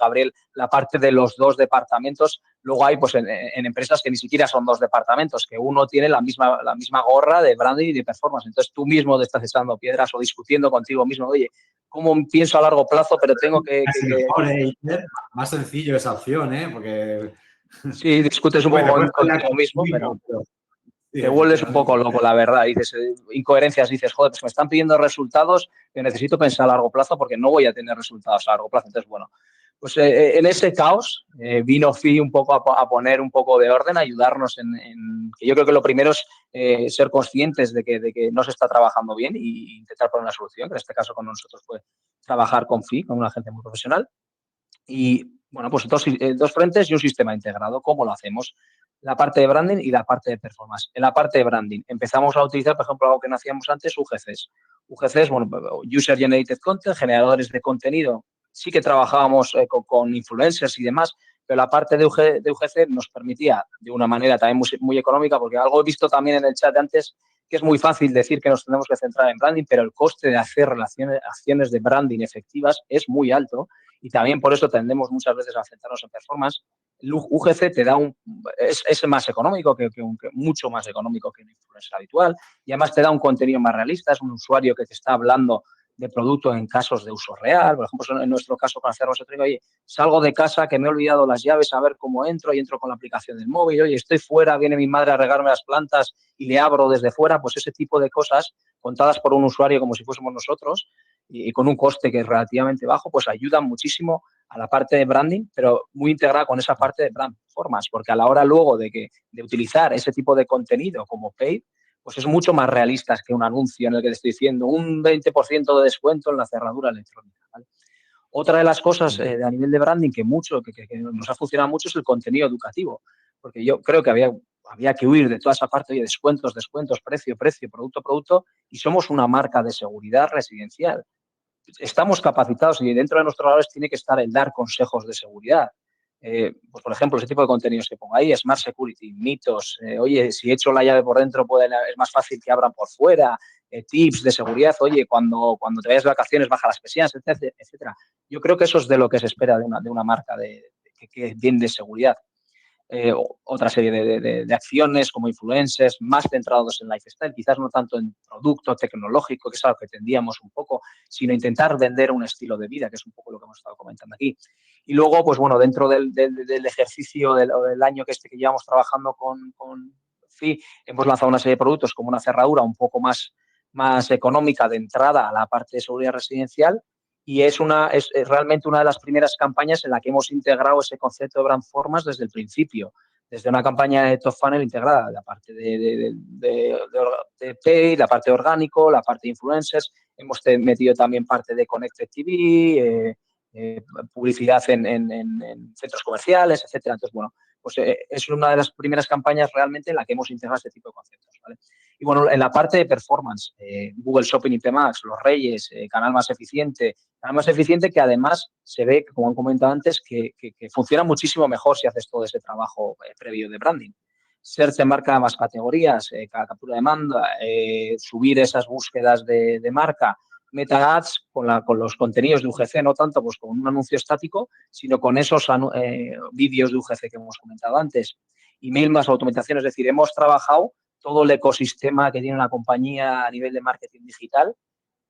Gabriel, la parte de los dos departamentos. Luego hay, pues, en empresas que ni siquiera son dos departamentos, que uno tiene la misma gorra de branding y de performance. Entonces, tú mismo te estás echando piedras o discutiendo contigo mismo. Oye, ¿cómo pienso a largo plazo, pero tengo que Más sencillo esa opción, ¿eh? Porque... Sí, discutes un poco contigo mismo, pero sí, te vuelves un poco loco, la verdad. Dices, incoherencias, dices, joder, pues me están pidiendo resultados que necesito pensar a largo plazo porque no voy a tener resultados a largo plazo. Entonces, bueno, pues en ese caos vino Fi un poco a poner un poco de orden, a ayudarnos que yo creo que lo primero es ser conscientes de que no se está trabajando bien e intentar poner una solución, que en este caso con nosotros fue trabajar con Fi, con una agencia muy profesional. Y, bueno, pues dos frentes y un sistema integrado. ¿Cómo lo hacemos? La parte de branding y la parte de performance. En la parte de branding empezamos a utilizar, por ejemplo, algo que no hacíamos antes, UGCs. UGCs, bueno, User Generated Content, generadores de contenido. Sí que trabajábamos con influencers y demás, pero la parte de UGC nos permitía, de una manera también muy económica, porque algo he visto también en el chat de antes, que es muy fácil decir que nos tenemos que centrar en branding, pero el coste de hacer acciones de branding efectivas es muy alto. Y también por eso tendemos muchas veces a centrarnos en performance. El UGC te da es más económico, mucho más económico que un influencer habitual, y además te da un contenido más realista, es un usuario que te está hablando de producto en casos de uso real. Por ejemplo, en nuestro caso con Cerros Electrónico, oye, salgo de casa que me he olvidado las llaves, a ver cómo entro, y entro con la aplicación del móvil, oye, estoy fuera, viene mi madre a regarme las plantas y le abro desde fuera. Pues ese tipo de cosas contadas por un usuario como si fuésemos nosotros y con un coste que es relativamente bajo, pues ayudan muchísimo a la parte de branding, pero muy integrada con esa parte de brand performance, porque a la hora luego de utilizar ese tipo de contenido como paid, pues es mucho más realista que un anuncio en el que te estoy diciendo un 20% de descuento en la cerradura electrónica, ¿vale? Otra de las cosas a nivel de branding que nos ha funcionado mucho es el contenido educativo, porque yo creo que había que huir de toda esa parte de descuentos, precio, producto, y somos una marca de seguridad residencial. Estamos capacitados y dentro de nuestros valores tiene que estar el dar consejos de seguridad. Pues por ejemplo, ese tipo de contenidos que pongo ahí, Smart Security, mitos, oye, si echo la llave por dentro es más fácil que abran por fuera, tips de seguridad, oye, cuando te vayas de vacaciones baja las persianas, etcétera. Yo creo que eso es de lo que se espera de una marca que vende seguridad. Otra serie de acciones como influencers más centrados en lifestyle, quizás no tanto en producto tecnológico, que es algo que tendíamos un poco, sino intentar vender un estilo de vida, que es un poco lo que hemos estado comentando aquí. Y luego, pues bueno, dentro del ejercicio del año que llevamos trabajando con FI, hemos lanzado una serie de productos como una cerradura un poco más económica de entrada a la parte de seguridad residencial. Y es realmente una de las primeras campañas en la que hemos integrado ese concepto de brand formas desde el principio, desde una campaña de top funnel integrada, la parte de pay, la parte de orgánico, la parte de influencers. Hemos metido también parte de Connected TV, publicidad en centros comerciales, etcétera. Entonces, bueno, pues es una de las primeras campañas realmente en la que hemos integrado este tipo de conceptos, ¿vale? Y bueno, en la parte de performance, Google Shopping IP Max, los reyes, canal más eficiente que además se ve, como han comentado antes, que funciona muchísimo mejor si haces todo ese trabajo previo de branding. Search en marca más categorías, captura de demanda, subir esas búsquedas de marca, Meta Ads con los contenidos de UGC, no tanto pues con un anuncio estático, sino con esos vídeos de UGC que hemos comentado antes. Email más automatización, es decir, hemos trabajado todo el ecosistema que tiene una compañía a nivel de marketing digital,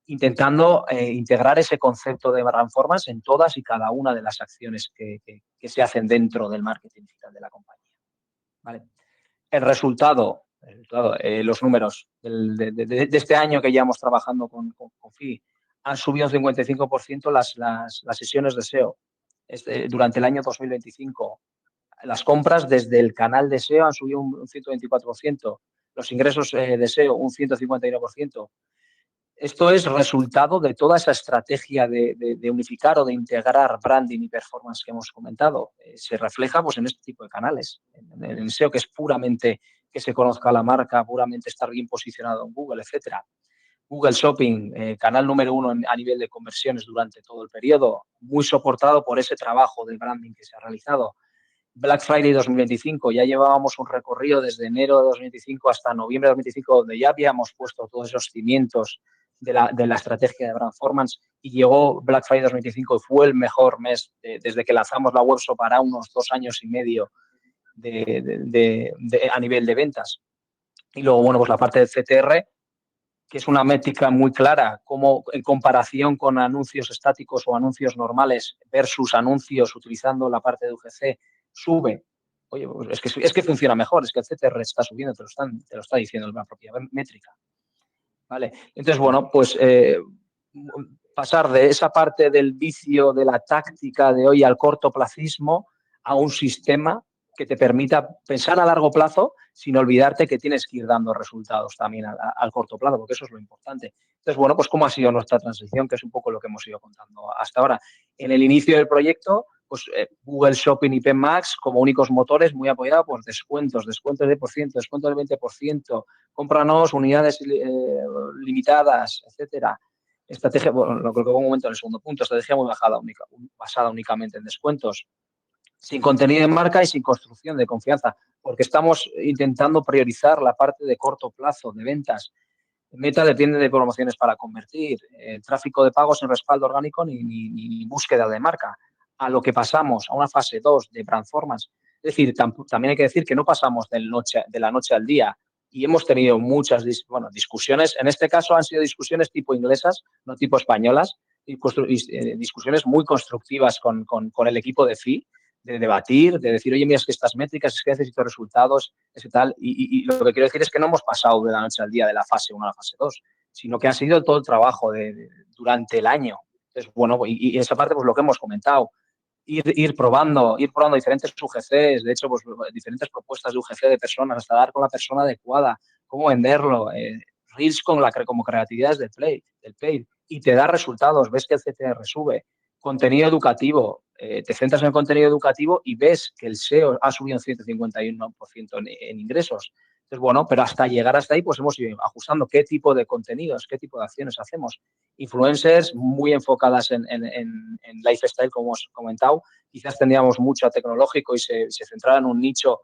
intentando integrar ese concepto de brand performance en todas y cada una de las acciones que se hacen dentro del marketing digital de la compañía. ¿Vale? El resultado, los números de este año que llevamos trabajando con FI, han subido un 55% las sesiones de SEO. Durante el año 2025, las compras desde el canal de SEO han subido un 124%, los ingresos de SEO un 151%. Esto es resultado de toda esa estrategia de unificar o de integrar branding y performance que hemos comentado. Se refleja pues, en este tipo de canales. En el SEO, que es puramente que se conozca la marca, puramente estar bien posicionado en Google, etcétera. Google Shopping, canal número 1 a nivel de conversiones durante todo el periodo, muy soportado por ese trabajo de branding que se ha realizado. Black Friday 2025, ya llevábamos un recorrido desde enero de 2025 hasta noviembre de 2025, donde ya habíamos puesto todos esos cimientos de la estrategia de brand performance, y llegó Black Friday 2025 y fue el mejor mes desde que lanzamos la webshop para unos 2 años y medio a nivel de ventas. Y luego, bueno, pues la parte del CTR, que es una métrica muy clara, como en comparación con anuncios estáticos o anuncios normales versus anuncios utilizando la parte de UGC, sube. Oye, pues es que funciona mejor, es que el CTR está subiendo, te lo está diciendo la propia métrica. ¿Vale? Entonces, bueno, pues pasar de esa parte del vicio, de la táctica de hoy al cortoplacismo, a un sistema que te permita pensar a largo plazo sin olvidarte que tienes que ir dando resultados también al corto plazo, porque eso es lo importante. Entonces, bueno, pues cómo ha sido nuestra transición, que es un poco lo que hemos ido contando hasta ahora. En el inicio del proyecto, pues Google Shopping y PMax como únicos motores, muy apoyados por descuentos de %, descuentos del 20%, cómpranos unidades limitadas, etcétera. Estrategia, bueno, lo que un momento en el segundo punto, estrategia muy basada únicamente en descuentos, sin contenido en marca y sin construcción de confianza, porque estamos intentando priorizar la parte de corto plazo de ventas. Meta depende de promociones para convertir, tráfico de pagos sin respaldo orgánico ni búsqueda de marca. A lo que pasamos a una fase 2 de brand performance. Es decir, también hay que decir que no pasamos de la noche al día, y hemos tenido muchas discusiones. En este caso han sido discusiones tipo inglesas, no tipo españolas, discusiones muy constructivas con el equipo de FI, de debatir, de decir, oye, mira, es que estas métricas, es que necesito resultados, ese tal. Y lo que quiero decir es que no hemos pasado de la noche al día de la fase 1 a la fase 2, sino que ha sido todo el trabajo durante el año. Entonces, bueno, y esa parte, pues lo que hemos comentado, ir probando diferentes UGCs, de hecho, pues diferentes propuestas de UGC de personas, hasta dar con la persona adecuada, cómo venderlo, Reels como creatividades del paid, y te da resultados, ves que el CTR sube, contenido educativo, te centras en el contenido educativo y ves que el SEO ha subido un 151% en ingresos. Entonces, bueno, pero hasta llegar hasta ahí, pues hemos ido ajustando qué tipo de contenidos, qué tipo de acciones hacemos. Influencers muy enfocadas en lifestyle, como hemos comentado. Quizás tendríamos mucho tecnológico y se centrara en un nicho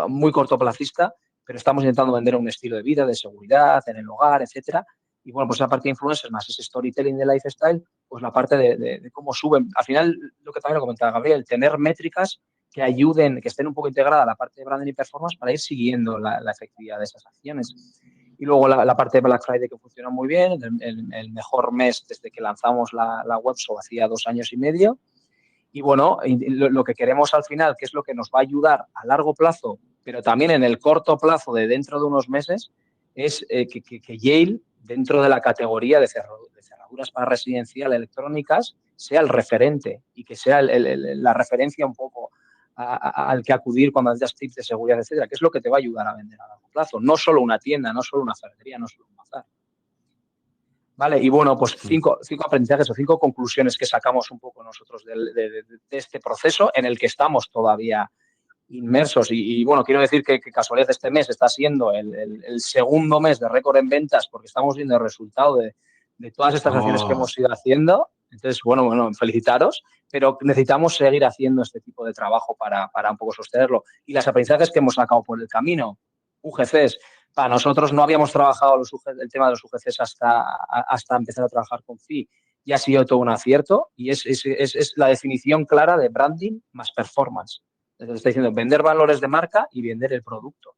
muy cortoplacista, pero estamos intentando vender un estilo de vida, de seguridad, en el hogar, etcétera. Y bueno, pues la parte de influencers más ese storytelling de lifestyle, pues la parte de cómo suben. Al final, lo que también lo comentaba Gabriel, tener métricas que ayuden, que estén un poco integradas a la parte de branding y performance para ir siguiendo la efectividad de esas acciones. Y luego la parte de Black Friday, que funciona muy bien, el mejor mes desde que lanzamos la webshop hacía 2 años y medio. Y bueno, lo que queremos al final, que es lo que nos va a ayudar a largo plazo, pero también en el corto plazo de dentro de unos meses, es que Yale, dentro de la categoría de cerraduras para residencial electrónicas, sea el referente y que sea la referencia un poco al que acudir cuando necesitas tips de seguridad, etcétera, que es lo que te va a ayudar a vender a largo plazo. No solo una tienda, no solo una ferretería, no solo un bazar. Vale, y bueno, pues 5 aprendizajes o 5 conclusiones que sacamos un poco nosotros de este proceso en el que estamos todavía inmersos y bueno, quiero decir que casualidad este mes está siendo el segundo mes de récord en ventas porque estamos viendo el resultado de todas estas acciones que hemos ido haciendo. Entonces, bueno, felicitaros, pero necesitamos seguir haciendo este tipo de trabajo para un poco sostenerlo. Y las aprendizajes que hemos sacado por el camino, UGCs, para nosotros no habíamos trabajado el tema de los UGCs hasta empezar a trabajar con FI y ha sido todo un acierto y es la definición clara de branding más performance. Entonces, está diciendo vender valores de marca y vender el producto.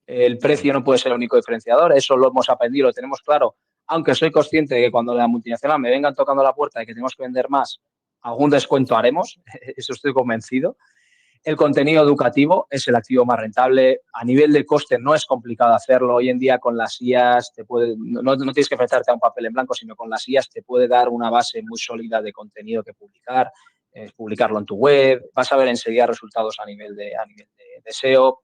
El precio no puede ser el único diferenciador, eso lo hemos aprendido, lo tenemos claro, aunque soy consciente de que cuando la multinacional me vengan tocando la puerta de que tenemos que vender más, algún descuento haremos, eso estoy convencido. El contenido educativo es el activo más rentable. A nivel de coste no es complicado hacerlo. Hoy en día con las IAs no tienes que enfrentarte a un papel en blanco, sino con las IAs te puede dar una base muy sólida de contenido que publicar, publicarlo en tu web. Vas a ver enseguida resultados a nivel de SEO.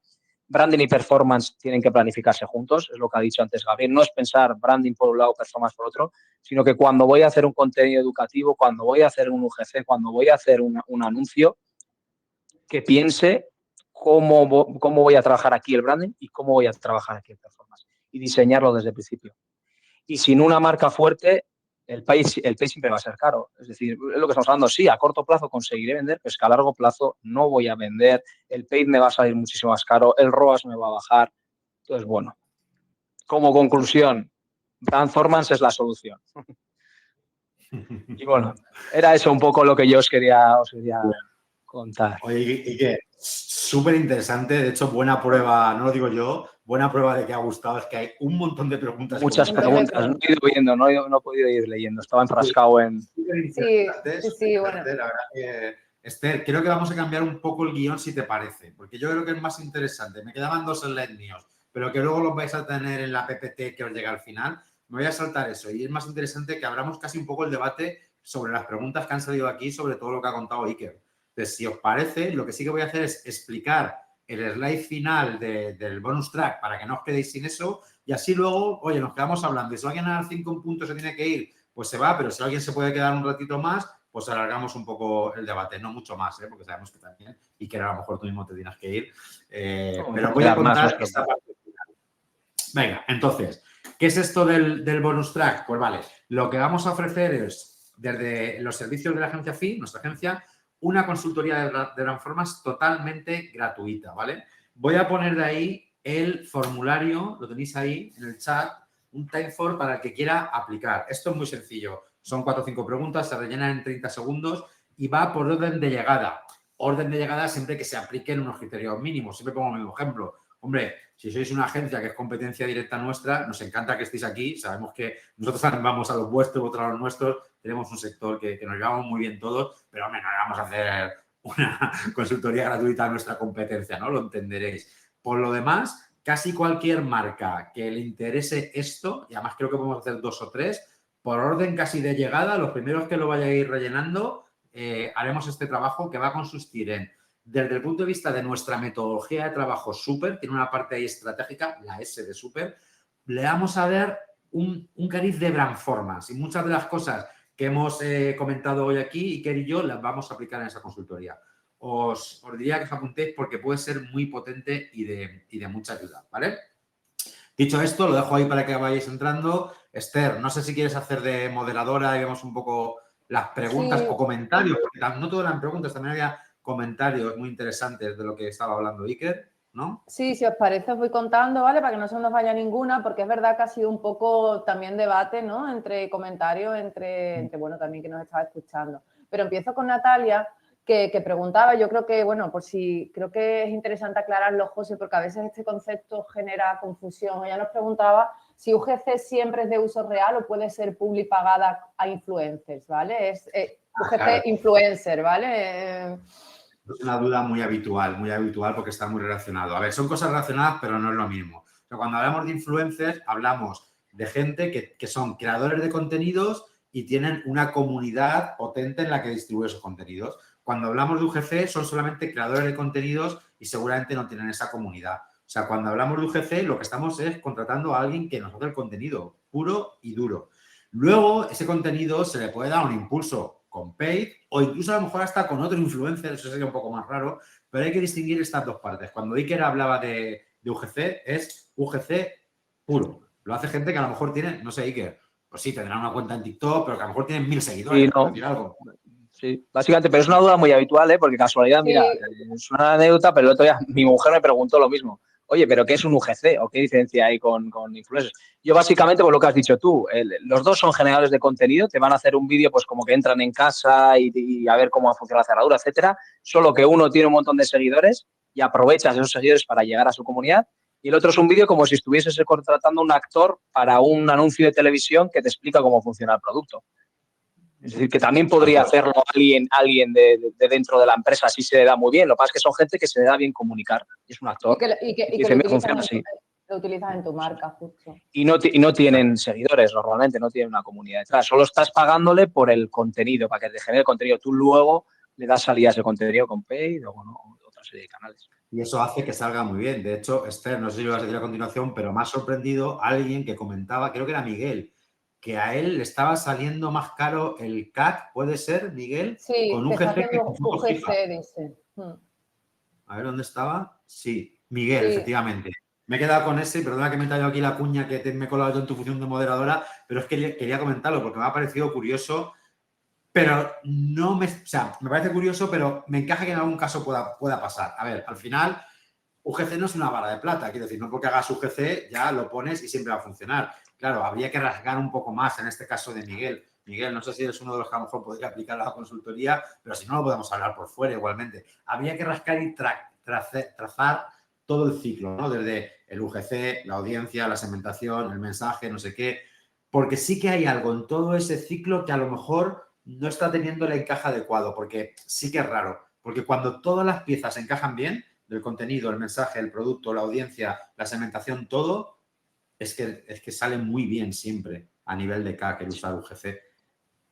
Branding y performance tienen que planificarse juntos, es lo que ha dicho antes Gabriel. No es pensar branding por un lado, performance por otro, sino que cuando voy a hacer un contenido educativo, cuando voy a hacer un UGC, cuando voy a hacer un anuncio, que piense cómo voy a trabajar aquí el branding y cómo voy a trabajar aquí el performance y diseñarlo desde el principio. Y sin una marca fuerte, el pay siempre va a ser caro. Es decir, es lo que estamos hablando, sí, a corto plazo conseguiré vender, pero es que a largo plazo no voy a vender, el paid me va a salir muchísimo más caro, el ROAS me va a bajar. Entonces, bueno, como conclusión, performance es la solución. Y bueno, era eso un poco lo que yo os quería contar. Oye, y que súper interesante, de hecho, buena prueba, no lo digo yo, buena prueba de que ha gustado, es que hay un montón de preguntas. Muchas preguntas, no he ido viendo, no he podido ir leyendo, estaba enfrascado en... Sí, bueno. La verdad que, Esther, creo que vamos a cambiar un poco el guión si te parece, porque yo creo que es más interesante, me quedaban 2 slides míos, pero que luego los vais a tener en la PPT que os llega al final, me voy a saltar eso y es más interesante que abramos casi un poco el debate sobre las preguntas que han salido aquí, sobre todo lo que ha contado Iker. Entonces, si os parece, lo que sí que voy a hacer es explicar el slide final del bonus track para que no os quedéis sin eso y así luego, oye, nos quedamos hablando. Y si alguien a las 5 en punto se tiene que ir, pues se va, pero si alguien se puede quedar un ratito más, pues alargamos un poco el debate, no mucho más, porque sabemos que también, y que a lo mejor tú mismo te tienes que ir. Pero voy a contar esta parte final. Venga, entonces, ¿qué es esto del bonus track? Pues vale, lo que vamos a ofrecer es, desde los servicios de la agencia FI, nuestra agencia, una consultoría de Brandformance totalmente gratuita, ¿vale? Voy a poner de ahí el formulario, lo tenéis ahí en el chat, un Timeform para el que quiera aplicar. Esto es muy sencillo. Son 4 o 5 preguntas, se rellenan en 30 segundos y va por orden de llegada. Orden de llegada siempre que se apliquen unos criterios mínimos. Siempre pongo el mismo ejemplo. Hombre, si sois una agencia que es competencia directa nuestra, nos encanta que estéis aquí. Sabemos que nosotros vamos a los vuestros, vosotros a los nuestros. Tenemos un sector que nos llevamos muy bien todos, pero hombre, no vamos a hacer una consultoría gratuita a nuestra competencia, ¿no? Lo entenderéis. Por lo demás, casi cualquier marca que le interese esto, y además creo que podemos hacer 2 o 3, por orden casi de llegada, los primeros que lo vaya a ir rellenando, haremos este trabajo que va a consistir en, desde el punto de vista de nuestra metodología de trabajo súper, tiene una parte ahí estratégica, la S de súper, le vamos a dar un cariz de Brandformance y muchas de las cosas que hemos comentado hoy aquí, Iker y yo, las vamos a aplicar en esa consultoría. Os diría que os apuntéis porque puede ser muy potente y de mucha ayuda, ¿vale? Dicho esto, lo dejo ahí para que vayáis entrando. Esther, no sé si quieres hacer de moderadora y vemos un poco las preguntas o comentarios, porque no todas eran preguntas, también había comentarios muy interesantes de lo que estaba hablando Iker, ¿no? Sí, si os parece os voy contando, ¿vale? Para que no se nos vaya ninguna, porque es verdad que ha sido un poco también debate, ¿no? Entre comentarios, bueno, también que nos estaba escuchando. Pero empiezo con Natalia, que preguntaba, yo creo que, bueno, creo que es interesante aclararlo, José, porque a veces este concepto genera confusión. Ella nos preguntaba si UGC siempre es de uso real o puede ser publi pagada a influencers, ¿vale? Es UGC claro. Influencer, ¿vale? Es una duda muy habitual porque está muy relacionado. A ver, son cosas relacionadas, pero no es lo mismo. O sea, cuando hablamos de influencers, hablamos de gente que son creadores de contenidos y tienen una comunidad potente en la que distribuye esos contenidos. Cuando hablamos de UGC, son solamente creadores de contenidos y seguramente no tienen esa comunidad. O sea, cuando hablamos de UGC, lo que estamos es contratando a alguien que nos hace el contenido puro y duro. Luego, ese contenido se le puede dar un impulso con paid o incluso a lo mejor hasta con otro influencer, eso sería un poco más raro, pero hay que distinguir estas dos partes. Cuando Iker hablaba de UGC, es UGC puro. Lo hace gente que a lo mejor tiene, no sé, Iker, pues sí, tendrá una cuenta en TikTok, pero que a lo mejor tienen 1000 seguidores, Sí, por no. decir algo. Sí, básicamente, pero es una duda muy habitual, ¿eh? Porque casualidad, Sí. mira, es una anécdota, pero el otro día mi mujer me preguntó lo mismo. Oye, ¿pero qué es un UGC? ¿O qué diferencia hay con influencers? Yo básicamente, por lo que has dicho tú, los dos son generadores de contenido, te van a hacer un vídeo pues como que entran en casa y a ver cómo funciona la cerradura, etcétera, solo que uno tiene un montón de seguidores y aprovechas esos seguidores para llegar a su comunidad y el otro es un vídeo como si estuvieses contratando a un actor para un anuncio de televisión que te explica cómo funciona el producto. Es decir, que también podría hacerlo alguien de dentro de la empresa, si se le da muy bien. Lo que pasa es que son gente que se le da bien comunicar. Es un actor. Y que dice, lo, funciona así. lo utilizas en tu marca, justo. Y no tienen seguidores normalmente, no tienen una comunidad detrás. Solo estás pagándole por el contenido, para que te genere el contenido. Tú luego le das salida a ese contenido con Paid o con otra serie de canales. Y eso hace que salga muy bien. De hecho, Esther, no sé si lo vas a decir a continuación, pero me ha sorprendido alguien que comentaba, creo que era Miguel, que a él le estaba saliendo más caro el CAC, ¿puede ser, Miguel? Sí, con te un está GC que haciendo con fotos UGC, fijas. dice. A ver, ¿dónde estaba? Sí, Miguel, Sí. efectivamente. Me he quedado con ese, perdona que me he tallado aquí la cuña que me he colado yo en tu función de moderadora, pero es que quería comentarlo porque me ha parecido curioso, pero no me... O sea, me parece curioso, pero me encaja que en algún caso pueda pasar. A ver, al final... UGC no es una vara de plata, quiero decir, no porque hagas UGC ya lo pones y siempre va a funcionar. Claro, habría que rasgar un poco más en este caso de Miguel. Miguel, no sé si eres uno de los que a lo mejor podría aplicar a la consultoría, pero si no lo podemos hablar por fuera igualmente. Habría que rascar y trazar todo el ciclo, ¿no? Desde el UGC, la audiencia, la segmentación, el mensaje, no sé qué, porque sí que hay algo en todo ese ciclo que a lo mejor no está teniendo el encaje adecuado, porque sí que es raro, porque cuando todas las piezas encajan bien, del contenido, el mensaje, el producto, la audiencia, la segmentación, todo, es que sale muy bien siempre a nivel de CAC el usar UGC.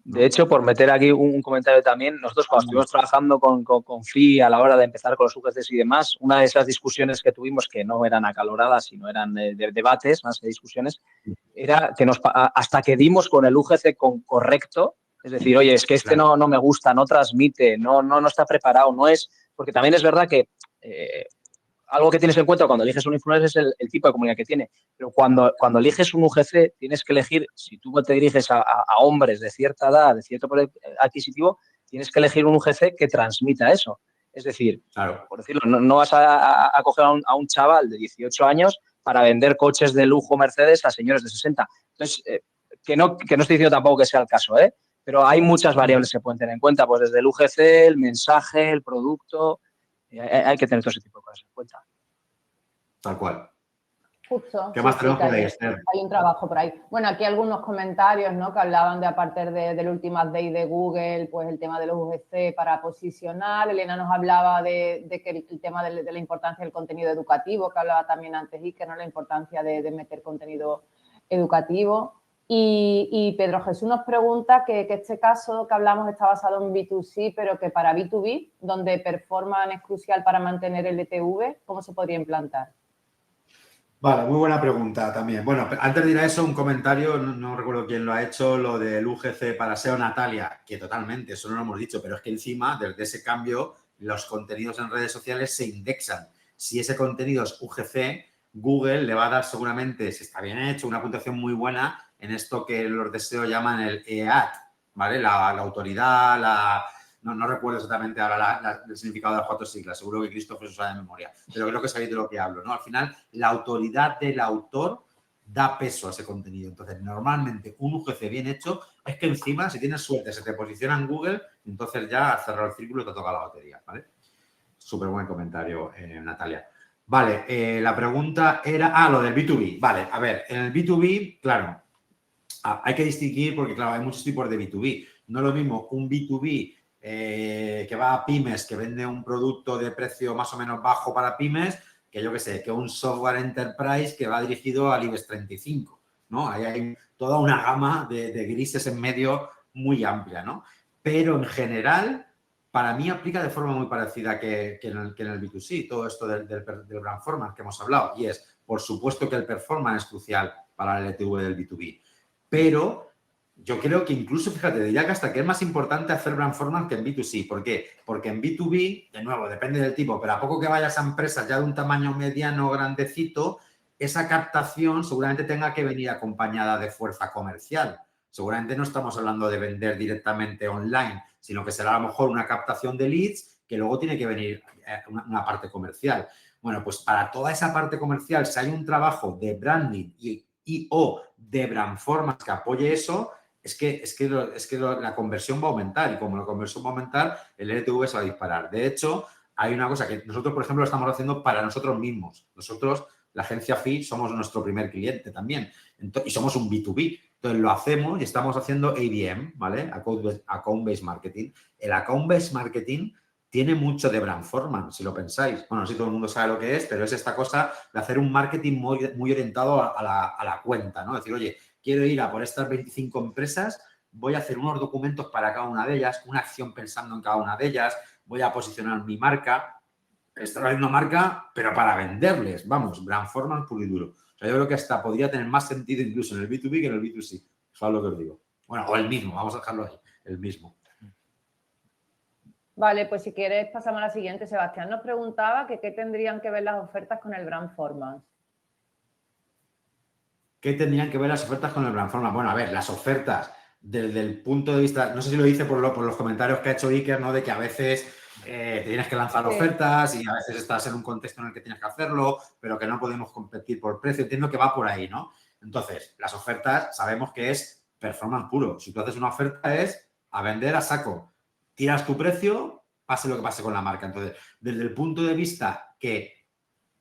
¿no? De hecho, por meter aquí un comentario también, nosotros cuando estuvimos trabajando con FI a la hora de empezar con los UGCs y demás, una de esas discusiones que tuvimos, que no eran acaloradas, sino eran de debates, más que discusiones, era que hasta que dimos con el UGC correcto, es decir, oye, es que este no me gusta, no transmite, no está preparado, no es... Porque también es verdad que algo que tienes en cuenta cuando eliges un influencer es el tipo de comunidad que tiene. Pero cuando eliges un UGC, tienes que elegir, si tú te diriges a hombres de cierta edad, de cierto poder adquisitivo, tienes que elegir un UGC que transmita eso. Es decir, por decirlo, no vas a coger a un chaval de 18 años para vender coches de lujo Mercedes a señores de 60. Entonces, que no estoy diciendo tampoco que sea el caso, pero hay muchas variables que se pueden tener en cuenta, pues desde el UGC, el mensaje, el producto... Hay que tener todo ese tipo de cosas en cuenta. Tal cual. Justo. ¿Qué más tenemos por ahí, Esther? Hay un trabajo por ahí. Bueno, aquí algunos comentarios, ¿no? Que hablaban de, aparte del Ultimate Day de Google, pues el tema de los UGC para posicionar. Elena nos hablaba de que el tema de la importancia del contenido educativo, que hablaba también antes Iker, ¿no? La importancia de meter contenido educativo. Y Pedro Jesús nos pregunta que este caso que hablamos está basado en B2C, pero que para B2B, donde performance es crucial para mantener el ETV, ¿cómo se podría implantar? Vale, muy buena pregunta también. Bueno, antes de ir a eso, un comentario, no recuerdo quién lo ha hecho, lo del UGC para SEO Natalia, que totalmente, eso no lo hemos dicho, pero es que encima, desde ese cambio, los contenidos en redes sociales se indexan. Si ese contenido es UGC, Google le va a dar seguramente, si está bien hecho, una puntuación muy buena en esto que los de SEO llaman el EAT, ¿vale? La autoridad, no recuerdo exactamente ahora el significado de las 4 siglas, seguro que Christopher se sabe de memoria, pero creo que sabéis de lo que hablo, ¿no? Al final, la autoridad del autor da peso a ese contenido. Entonces, normalmente un UGC bien hecho es que encima, si tienes suerte, se te posiciona en Google, entonces ya has cerrado el círculo y te toca la batería, ¿vale? Súper buen comentario, Natalia. Vale, la pregunta era... lo del B2B. Vale, a ver, en el B2B, claro, hay que distinguir porque, claro, hay muchos tipos de B2B. No es lo mismo un B2B que va a pymes, que vende un producto de precio más o menos bajo para pymes, que yo qué sé, que un software enterprise que va dirigido al IBEX 35, ¿no? Ahí hay toda una gama de grises en medio muy amplia, ¿no? Pero en general, para mí aplica de forma muy parecida que en el B2C, todo esto del brand performance que hemos hablado, y es, por supuesto que el performance es crucial para el LTV del B2B, pero Yo creo que incluso, fíjate, diría que hasta que es más importante hacer brandformance que en B2C. ¿Por qué? Porque en B2B, de nuevo, depende del tipo, pero a poco que vayas a empresas ya de un tamaño mediano o grandecito, esa captación seguramente tenga que venir acompañada de fuerza comercial. Seguramente no estamos hablando de vender directamente online, sino que será a lo mejor una captación de leads que luego tiene que venir una parte comercial. Bueno, pues para toda esa parte comercial, si hay un trabajo de branding y o de brandformance que apoye eso, es que la conversión va a aumentar y como la conversión va a aumentar, el LTV se va a disparar. De hecho, hay una cosa que nosotros, por ejemplo, lo estamos haciendo para nosotros mismos. Nosotros, la agencia FI, somos nuestro primer cliente también y somos un B2B. Entonces, lo hacemos y estamos haciendo ABM, ¿vale? Account-Based Marketing. El Account-Based Marketing tiene mucho de brandformance, si lo pensáis. Bueno, no sé si todo el mundo sabe lo que es, pero es esta cosa de hacer un marketing muy orientado a la cuenta, ¿no? Decir, oye, quiero ir a por estas 25 empresas, voy a hacer unos documentos para cada una de ellas, una acción pensando en cada una de ellas, voy a posicionar mi marca, estar haciendo marca, pero para venderles, vamos, brandformance puro y duro. O sea, yo creo que hasta podría tener más sentido incluso en el B2B que en el B2C. Eso es lo que os digo. Bueno, o el mismo, vamos a dejarlo ahí, el mismo. Vale, pues si quieres pasamos a la siguiente. Sebastián nos preguntaba que qué tendrían que ver las ofertas con el brandformance. ¿Qué tendrían que ver las ofertas con el brandformance? Bueno, a ver, las ofertas desde el punto de vista, no sé si lo dice por los comentarios que ha hecho Iker, ¿no? De que a veces te tienes que lanzar ofertas y a veces estás en un contexto en el que tienes que hacerlo, pero que no podemos competir por precio. Entiendo que va por ahí, ¿no? Entonces, las ofertas sabemos que es performance puro. Si tú haces una oferta es a vender a saco. Tiras tu precio, pase lo que pase con la marca. Entonces, desde el punto de vista que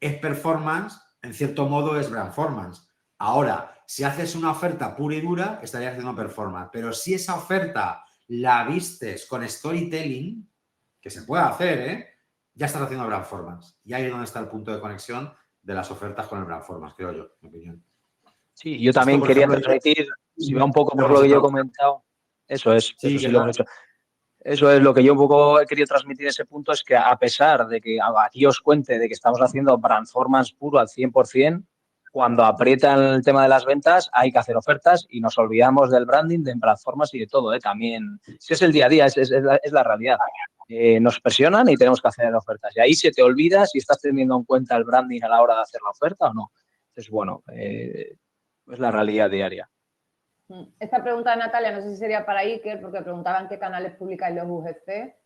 es performance, en cierto modo es brandformance. Ahora, si haces una oferta pura y dura, estarías haciendo performance. Pero si esa oferta la vistes con storytelling, que se puede hacer, ya estás haciendo brandformance. Y ahí es donde está el punto de conexión de las ofertas con el brandformance, creo yo, mi opinión. Sí, yo también quería transmitir, si va un poco por lo que yo he comentado, eso sí lo hemos hecho. Eso es lo que yo un poco he querido transmitir en ese punto, es que a pesar de que aquí os cuente de que estamos haciendo brandformance puro al 100%, cuando aprietan el tema de las ventas hay que hacer ofertas y nos olvidamos del branding, de brandformance y de todo, también. Si es el día a día, es la realidad. Nos presionan y tenemos que hacer ofertas. Y ahí se te olvida si estás teniendo en cuenta el branding a la hora de hacer la oferta o no. Entonces, bueno, es la realidad diaria. Esta pregunta de Natalia, no sé si sería para Iker, porque preguntaban qué canales publicáis los UGC.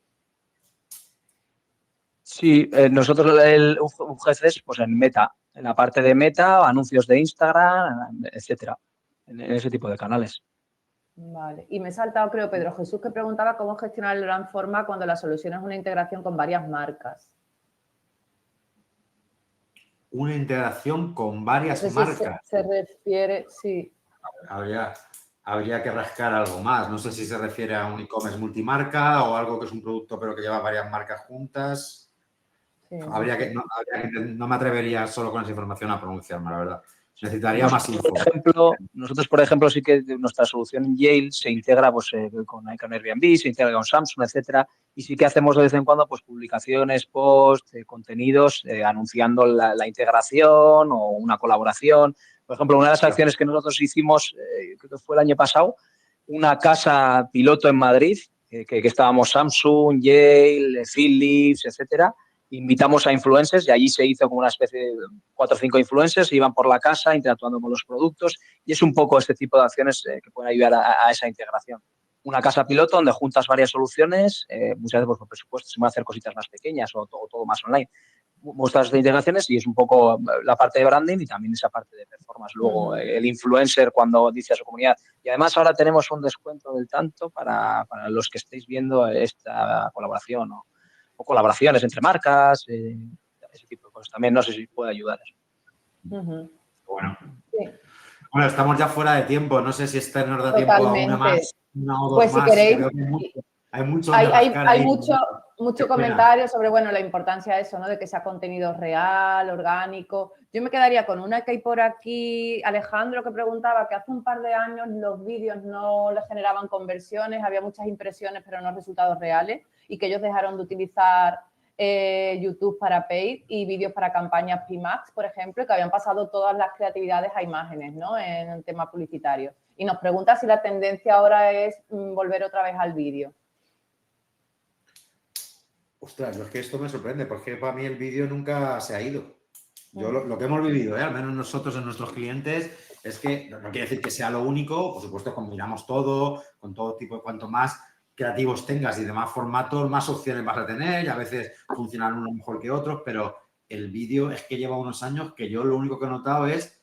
Sí, nosotros el UGC es pues en Meta, en la parte de Meta, anuncios de Instagram, etcétera, en ese tipo de canales. Vale, y me he saltado, creo, Pedro Jesús, que preguntaba cómo gestionar el brandformance cuando la solución es una integración con varias marcas. Una integración con varias No sé marcas. Si se refiere, sí. Habría que rascar algo más. No sé si se refiere a un e-commerce multimarca o algo que es un producto pero que lleva varias marcas juntas. Sí, no me atrevería solo con esa información a pronunciarme, la verdad. Necesitaría más info. Nosotros, por ejemplo, sí que nuestra solución en Yale se integra pues, con Airbnb, se integra con Samsung, etcétera, y sí que hacemos de vez en cuando pues, publicaciones, posts, contenidos, anunciando la integración o una colaboración. Por ejemplo, una de las acciones que nosotros hicimos, creo que fue el año pasado, una casa piloto en Madrid, que estábamos Samsung, Yale, Philips, etcétera. Invitamos a influencers y allí se hizo como una especie de 4 o 5 influencers, iban por la casa interactuando con los productos y es un poco este tipo de acciones que pueden ayudar a esa integración. Una casa piloto donde juntas varias soluciones, muchas veces pues, por presupuesto se van a hacer cositas más pequeñas o todo más online. Muestras de integraciones y es un poco la parte de branding y también esa parte de performance. Luego, el influencer cuando dice a su comunidad. Y además ahora tenemos un descuento del tanto para los que estéis viendo esta colaboración o colaboraciones entre marcas, ese tipo de cosas. También no sé si puede ayudar eso. Bueno, estamos ya fuera de tiempo. No sé si este nos da tiempo a una más, una o dos pues más. Si queréis, hay mucho hay mucho comentario sobre, bueno, la importancia de eso, ¿no? De que sea contenido real, orgánico. Yo me quedaría con una que hay por aquí, Alejandro, que preguntaba que hace un par de años los vídeos no les generaban conversiones, había muchas impresiones, pero no resultados reales, y que ellos dejaron de utilizar YouTube para paid y vídeos para campañas PMax, por ejemplo, que habían pasado todas las creatividades a imágenes, ¿no? En el tema publicitario. Y nos pregunta si la tendencia ahora es volver otra vez al vídeo. Ostras, es que esto me sorprende, porque para mí el vídeo nunca se ha ido. Yo lo que hemos vivido, al menos nosotros en nuestros clientes, es que no quiere decir que sea lo único, por supuesto, combinamos todo, con todo tipo de cuanto más creativos tengas y de más formatos, más opciones vas a tener, y a veces funcionan uno mejor que otros, pero el vídeo es que lleva unos años que yo lo único que he notado es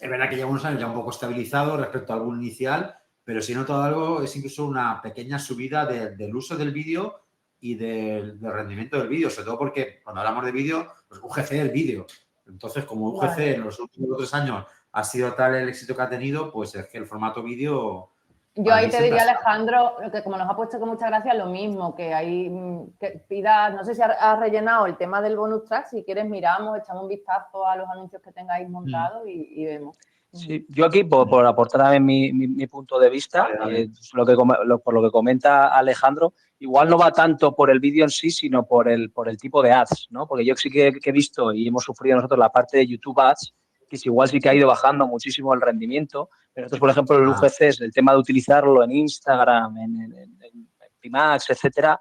verdad que lleva unos años ya un poco estabilizado respecto a algún inicial, pero si he notado algo es incluso una pequeña subida del uso del vídeo y del rendimiento del vídeo, sobre todo porque cuando hablamos de vídeo, pues UGC es el vídeo. Entonces, como UGC en los últimos 3 años ha sido tal el éxito que ha tenido, pues es que el formato vídeo... Yo ahí te diría, Alejandro, que como nos ha puesto con muchas gracias, lo mismo, que ahí que pidas, no sé si has rellenado el tema del bonus track, si quieres miramos, echamos un vistazo a los anuncios que tengáis montados y vemos. Sí, yo aquí, por aportar también mi punto de vista, por lo que comenta Alejandro, igual no va tanto por el vídeo en sí, sino por el tipo de ads, ¿no? Porque yo sí que he visto y hemos sufrido nosotros la parte de YouTube Ads, que igual sí que ha ido bajando muchísimo el rendimiento. Pero nosotros, por ejemplo, el UGC es el tema de utilizarlo en Instagram, en Pimax, etcétera,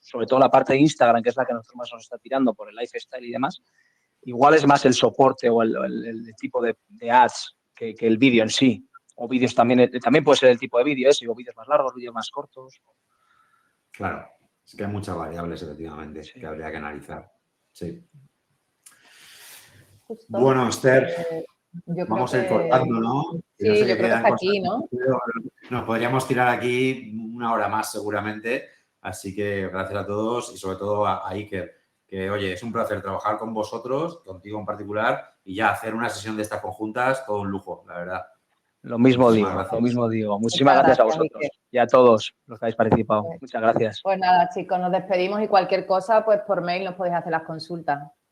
sobre todo la parte de Instagram, que es la que a nosotros más nos está tirando por el lifestyle y demás. Igual es más el soporte o el tipo de ads que el vídeo en sí. O vídeos también puede ser el tipo de vídeo ese, o vídeos más largos, vídeos más cortos. Claro, es que hay muchas variables, efectivamente, que habría que analizar. Sí. Justo. Bueno, Esther, vamos a ir cortando, ¿no? Sí, yo creo que hasta aquí, ¿no? Nos podríamos tirar aquí 1 hora más seguramente, así que gracias a todos y sobre todo a Iker, que oye, es un placer trabajar con vosotros, contigo en particular, y ya hacer una sesión de estas conjuntas, todo un lujo, la verdad. Lo mismo digo. Muchísimas gracias a vosotros Iker. Y a todos los que habéis participado. Muchas gracias. Pues nada, chicos, nos despedimos y cualquier cosa, pues por mail nos podéis hacer las consultas.